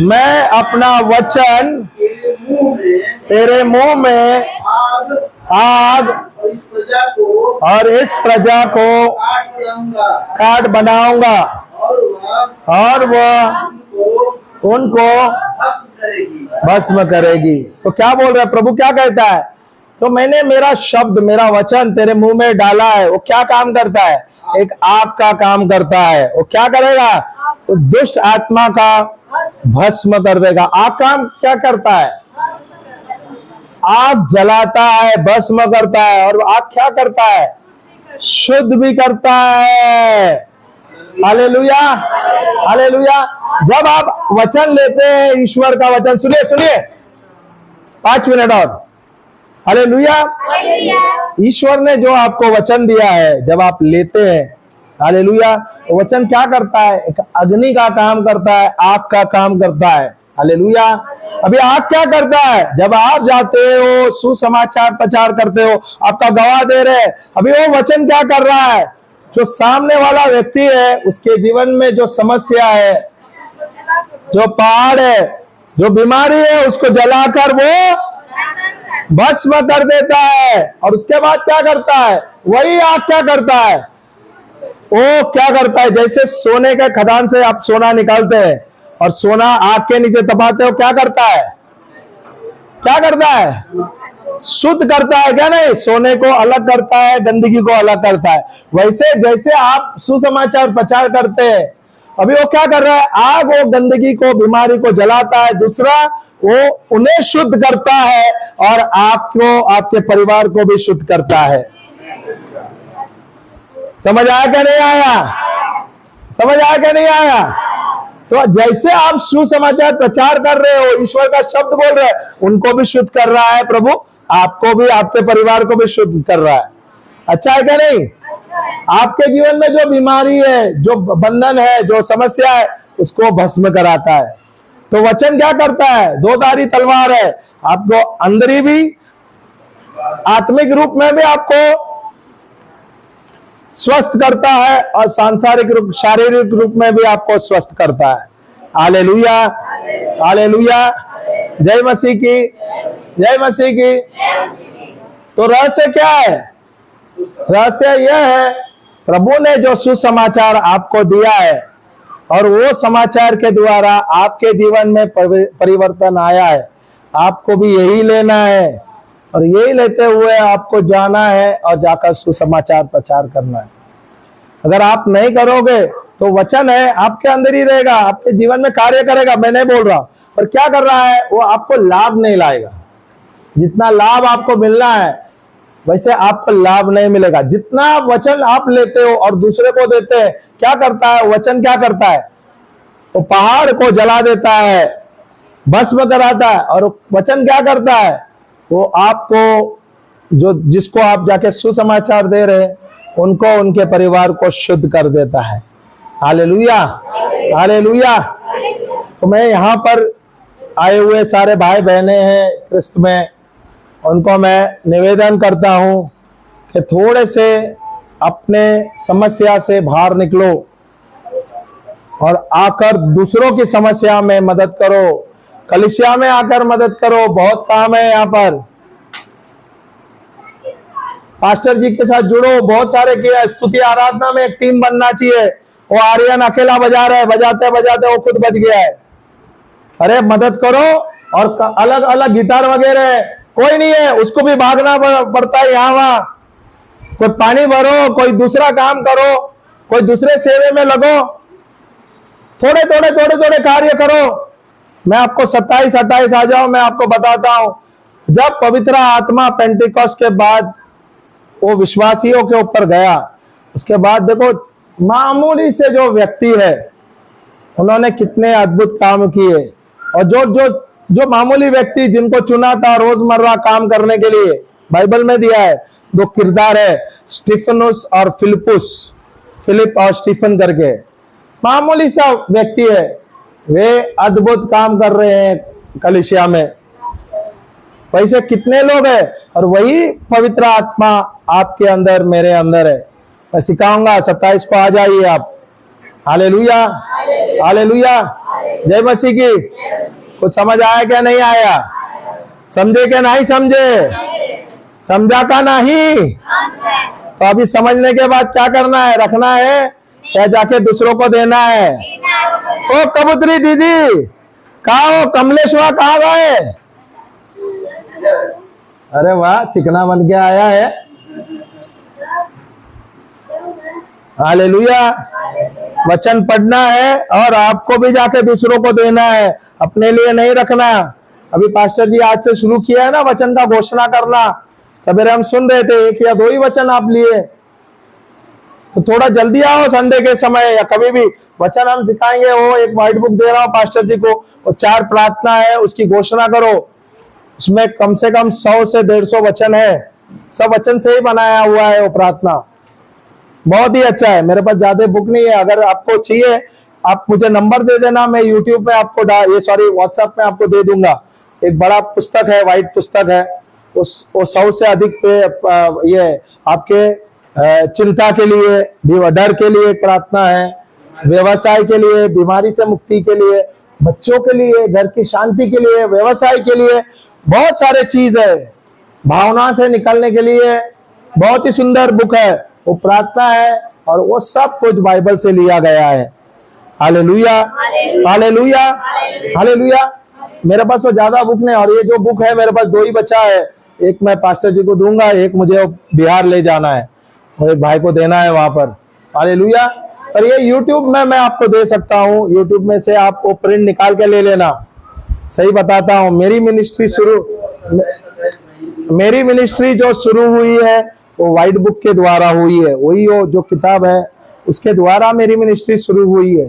मैं अपना वचन तेरे मुंह में आग और इस प्रजा को काट बनाऊंगा, और वह उनको भस्म करेगी। तो क्या बोल रहा है प्रभु? क्या कहता है? तो मैंने मेरा शब्द, मेरा वचन तेरे मुंह में डाला है। वो क्या काम करता है? एक आग का काम करता है। वो क्या करेगा? वो दुष्ट आत्मा का भस्म कर देगा। आग काम क्या करता है? आग जलाता है, भस्म करता है। और आग क्या करता है? शुद्ध भी करता है। Hallelujah, hallelujah. जब आप वचन लेते हैं, ईश्वर का वचन, सुनिए 5 मिनट और। हालेलुया। ईश्वर ने जो आपको वचन दिया है, जब आप लेते हैं हालेलुया। वचन क्या करता है? एक अग्नि का काम करता है, आग का काम करता है। हालेलुया। अभी आग क्या करता है? जब आप जाते हो सुसमाचार प्रचार करते हो, आपका गवाह दे रहे हैं, अभी वो वचन क्या कर रहा है? जो सामने वाला व्यक्ति है उसके जीवन में जो समस्या है, जो पहाड़ है, जो बीमारी है, उसको जलाकर वो भस्म कर देता है। और उसके बाद क्या करता है? वही आग क्या करता है? वो क्या करता है? जैसे सोने के खदान से आप सोना निकालते हैं और सोना आग के नीचे दबाते हो, क्या करता है? क्या करता है? शुद्ध करता है, क्या नहीं? सोने को अलग करता है, गंदगी को अलग करता है। वैसे जैसे आप सुसमाचार प्रचार करते हैं, अभी वो क्या कर रहा है? आग वो गंदगी को, बीमारी को जलाता है। दूसरा, वो उन्हें शुद्ध करता है और आपको, आपके परिवार को भी शुद्ध करता है। समझ आया क्या नहीं आया? समझ आया क्या नहीं आया? तो जैसे आप सुसमाचार प्रचार कर रहे हो, ईश्वर का शब्द बोल रहे हैं, उनको भी शुद्ध कर रहा है प्रभु, आपको भी, आपके परिवार को भी शुद्ध कर रहा है। अच्छा है क्या नहीं? आपके जीवन में जो बीमारी है, जो बंधन है, जो समस्या है, उसको भस्म कराता है। तो वचन क्या करता है? दो धारी तलवार है, आपको अंदरी भी, आत्मिक रूप में भी आपको स्वस्थ करता है और सांसारिक रूप, शारीरिक रूप में भी आपको स्वस्थ करता है। Hallelujah, hallelujah. जय मसीह की, जय मसीह की। तो रहस्य क्या है? रहस्य यह है, प्रभु ने जो सुसमाचार आपको दिया है और वो समाचार के द्वारा आपके जीवन में परिवर्तन आया है, आपको भी यही लेना है और यही लेते हुए आपको जाना है और जाकर सुसमाचार प्रचार करना है। अगर आप नहीं करोगे तो वचन है आपके अंदर ही रहेगा, आपके जीवन में कार्य करेगा, मैं नहीं बोल रहा, पर क्या कर रहा है? वो आपको लाभ नहीं लाएगा। जितना लाभ आपको मिलना है वैसे आपको लाभ नहीं मिलेगा। जितना वचन आप लेते हो और दूसरे को देते हैं, क्या करता है वचन? क्या करता है? वो पहाड़ को जला देता है, भस्म कराता है। और वचन क्या करता है? वो आपको, जो जिसको आप जाके सुसमाचार दे रहे हैं, उनको, उनके परिवार को शुद्ध कर देता है। Hallelujah, hallelujah. तो मैं यहाँ पर आए हुए सारे भाई बहने हैं क्रिस्त में, उनको मैं निवेदन करता हूं कि थोड़े से अपने समस्या से बाहर निकलो और आकर दूसरों की समस्या में मदद करो, कलीसिया में आकर मदद करो। बहुत काम है यहाँ पर। पास्टर जी के साथ जुड़ो, बहुत सारे किया। स्तुति आराधना में एक टीम बनना चाहिए। वो आर्यन अकेला बजा रहे, बजाते बजाते वो खुद बच गया है। अरे मदद करो। और अलग अलग गिटार वगैरह कोई नहीं है, उसको भी भागना पड़ता है यहाँ वहां। कोई पानी भरो, कोई दूसरा काम करो, कोई दूसरे सेवे में लगो। थोड़े थोड़े थोड़े थोड़े कार्य करो। मैं आपको 27-28 आ जाओ, मैं आपको बताता हूं। जब पवित्र आत्मा पेंटिकॉस्ट के बाद वो विश्वासियों के ऊपर गया, उसके बाद देखो मामूली से जो व्यक्ति है, उन्होंने कितने अद्भुत काम किए। और जो जो जो मामूली व्यक्ति जिनको चुना था रोजमर्रा काम करने के लिए, बाइबल में दिया है 2 किरदार है, स्टीफनुस और फिलिपुस, फिलिप और स्टीफन करके। मामूली सा व्यक्ति है, वे अद्भुत काम कर रहे हैं कलीसिया में। वैसे कितने लोग हैं, और वही पवित्र आत्मा आपके अंदर, मेरे अंदर है। मैं सिखाऊंगा, 27 को आ जाइए आप। Hallelujah, hallelujah. जय मसीह की। कुछ समझ आया क्या नहीं आया? समझे क्या नहीं समझे? समझा का नहीं? तो अभी समझने के बाद क्या करना है? रखना है या जाके दूसरों को देना है? ओ कबूतरी दीदी कहाँ हो? कमलेश्वर कहाँ गए? अरे वाह, चिकना बन के आया है। हालेलुया। वचन पढ़ना है और आपको भी जाके दूसरों को देना है, अपने लिए नहीं रखना। अभी पास्टर जी आज से शुरू किया है ना वचन का घोषणा करना। सवेरे हम सुन रहे थे 1 या 2 ही वचन आप लिए, तो थोड़ा जल्दी आओ संडे के समय या कभी भी। वचन हम सिखाएंगे, वो एक व्हाइट बुक दे रहा हूं पास्टर जी को, वो 4 प्रार्थना है, उसकी घोषणा करो। उसमें कम से कम 100 से 150 वचन है, सब वचन से ही बनाया हुआ है वो प्रार्थना। बहुत ही अच्छा है। मेरे पास ज्यादा बुक नहीं है, अगर आपको चाहिए आप मुझे नंबर दे देना, मैं यूट्यूब पे आपको व्हाट्सएप में आपको दे दूंगा। एक बड़ा पुस्तक है, व्हाइट पुस्तक है, वो 100 से अधिक पे ये आपके चिंता के लिए, डर के लिए प्रार्थना है, व्यवसाय के लिए, बीमारी से मुक्ति के लिए, बच्चों के लिए, घर की शांति के लिए, व्यवसाय के लिए, बहुत सारे चीज है। भावना से निकलने के लिए बहुत ही सुंदर बुक है, वो प्रार्थना है, और वो सब कुछ बाइबल से लिया गया है। Hallelujah, hallelujah, hallelujah. मेरे पास तो ज्यादा बुक नहीं, और ये जो बुक है मेरे पास 2 ही बचा है। एक मैं पास्टर जी को दूंगा, एक मुझे बिहार ले जाना है और एक भाई को देना है वहां पर। हालेलुया। और ये यूट्यूब में मैं आपको दे सकता हूँ, यूट्यूब में से आप वो प्रिंट निकाल के ले लेना। सही बताता हूँ, मेरी मिनिस्ट्री जो शुरू हुई है वो व्हाइट बुक के द्वारा हुई है। वही वो जो किताब है उसके द्वारा मेरी मिनिस्ट्री शुरू हुई है।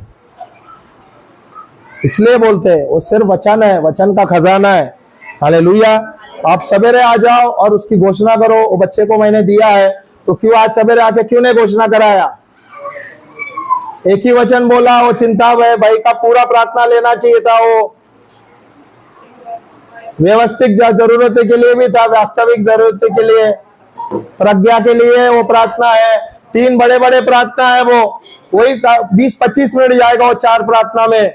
इसलिए बोलते हैं वो सिर्फ वचन है, वचन का खजाना है। हालेलुया। आप सवेरे आ जाओ और उसकी घोषणा करो। वो बच्चे को मैंने दिया है, तो क्यों आज सवेरे आके क्यों नहीं घोषणा कराया? एक ही वचन बोला, वो चिंता है भाई का पूरा प्रार्थना लेना चाहिए था। वो व्यवस्थित जरूरतों के लिए भी था, वास्तविक जरूरतों के लिए, प्रज्ञा के लिए वो प्रार्थना है। 3 बड़े बड़े प्रार्थना है, वो वही 20-25 मिनट जाएगा वो 4 प्रार्थना में।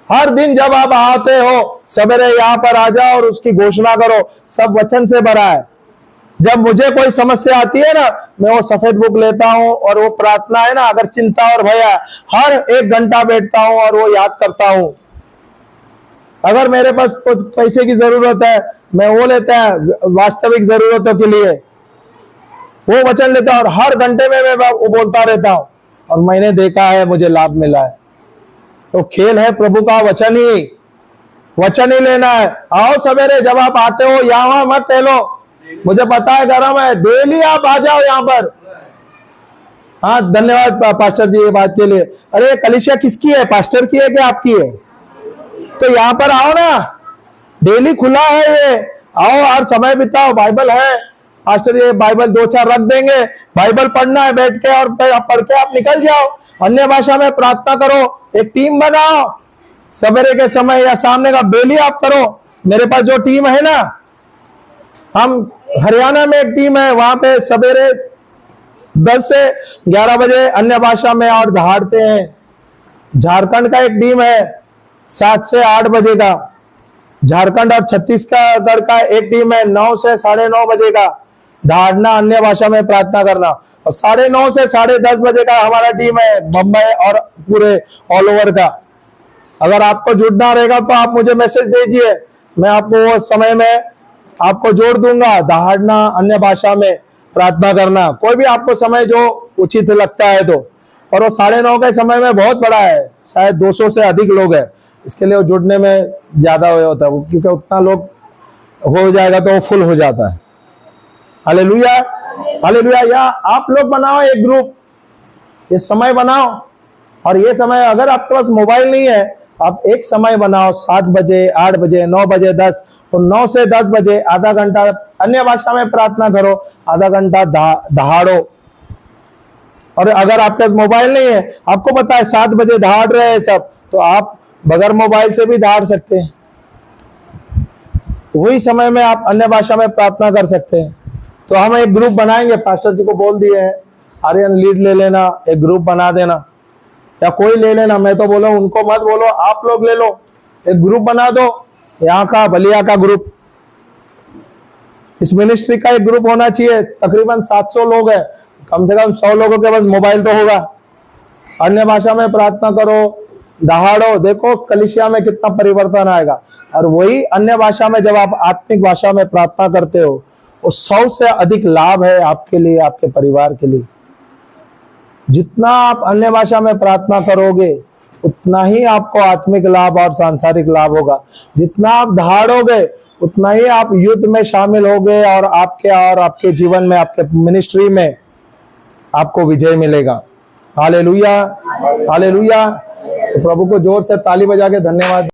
हर दिन जब आप आते हो सवेरे यहाँ पर आ जाओ और उसकी घोषणा करो। सब वचन से भरा है। जब मुझे कोई समस्या आती है ना, मैं वो सफेद बुक लेता हूँ और वो प्रार्थना है ना, अगर चिंता और भय है, हर 1 घंटा बैठता हूँ और वो याद करता हूँ। अगर मेरे पास कुछ पैसे की जरूरत है, मैं वो लेता है वास्तविक जरूरतों के लिए, वो वचन लेता हूँ और हर घंटे में मैं वो बोलता रहता हूँ, और मैंने देखा है मुझे लाभ मिला है। तो खेल है प्रभु का वचन ही लेना है। आओ सवेरे जब आप आते हो, यहाँ मत टहलो, मुझे पता है गरम है, डेली आप आ जाओ यहाँ पर। हाँ, धन्यवाद पास्टर जी ये बात के लिए। अरे कलीसिया किसकी है? पास्टर की है कि आपकी है? तो यहाँ पर आओ ना, डेली खुला है ये। आओ और समय बिताओ, बाइबल है। पास्टर ये बाइबल 2-4 रख देंगे, बाइबल पढ़ना है बैठ के, और पढ़ के आप निकल जाओ। अन्य भाषा में प्रार्थना करो, एक टीम बनाओ, सवेरे के समय या सामने का डेली आप करो। मेरे पास जो टीम है ना, हम हरियाणा में एक टीम है, वहां पे सवेरे 10 से 11 बजे अन्य भाषा में और दहाड़ते हैं। झारखंड का एक टीम है 7 से 8 बजे का। झारखंड और छत्तीसगढ़ का एक टीम है 9 से 9:30 बजे का, दहाड़ना, अन्य भाषा में प्रार्थना करना। और 9:30 से 10:30 बजे का हमारा टीम है बम्बई और पूरे ऑल ओवर का। अगर आपको जुड़ना रहेगा तो आप मुझे मैसेज दीजिए, मैं आपको वो समय में आपको जोड़ दूंगा। दहाड़ना, अन्य भाषा में प्रार्थना करना, कोई भी आपको समय जो उचित लगता है तो। और वो 9:30 के समय में बहुत बड़ा है, शायद 200 से अधिक लोग हैं। इसके लिए वो जुड़ने में ज्यादा होता है, क्योंकि उतना लोग हो जाएगा तो वो फुल हो जाता है। Hallelujah, hallelujah. या आप लोग बनाओ एक ग्रुप, ये समय बनाओ। और ये समय, अगर आपके पास मोबाइल नहीं है, आप एक समय बनाओ, 7 बजे, 8 बजे, 9 बजे, 10। तो 9 से 10 बजे आधा घंटा अन्य भाषा में प्रार्थना करो, आधा घंटा दहाड़ो। और अगर आपके पास मोबाइल नहीं है, आपको पता है 7 बजे दहाड़ रहे हैं सब, तो आप बगैर मोबाइल से भी दहाड़ सकते हैं। वही समय में आप अन्य भाषा में प्रार्थना कर सकते हैं। तो हम एक ग्रुप बनाएंगे, पास्टर जी को बोल दिए हैं, आर्यन लीड ले लेना, एक ग्रुप बना देना, या कोई ले लेना। मैं तो बोलो उनको मत बोलो, आप लोग ले लो, एक ग्रुप बना दो। यहाँ का बलिया का ग्रुप, इस मिनिस्ट्री का एक ग्रुप होना चाहिए। तकरीबन 700 लोग हैं, कम से कम 100 लोगों के पास मोबाइल तो होगा। अन्य भाषा में प्रार्थना करो, दहाड़ो, देखो कलीसिया में कितना परिवर्तन आएगा। और वही अन्य भाषा में जब आप आत्मिक भाषा में प्रार्थना करते हो, वो 100 से अधिक लाभ है आपके लिए, आपके परिवार के लिए। जितना आप अन्य भाषा में प्रार्थना करोगे, उतना ही आपको आत्मिक लाभ और सांसारिक लाभ होगा। जितना आप दहाड़ोगे, उतना ही आप युद्ध में शामिल होगे, और आपके जीवन में, आपके मिनिस्ट्री में आपको विजय मिलेगा। Hallelujah, hallelujah. तो प्रभु को जोर से ताली बजा के धन्यवाद।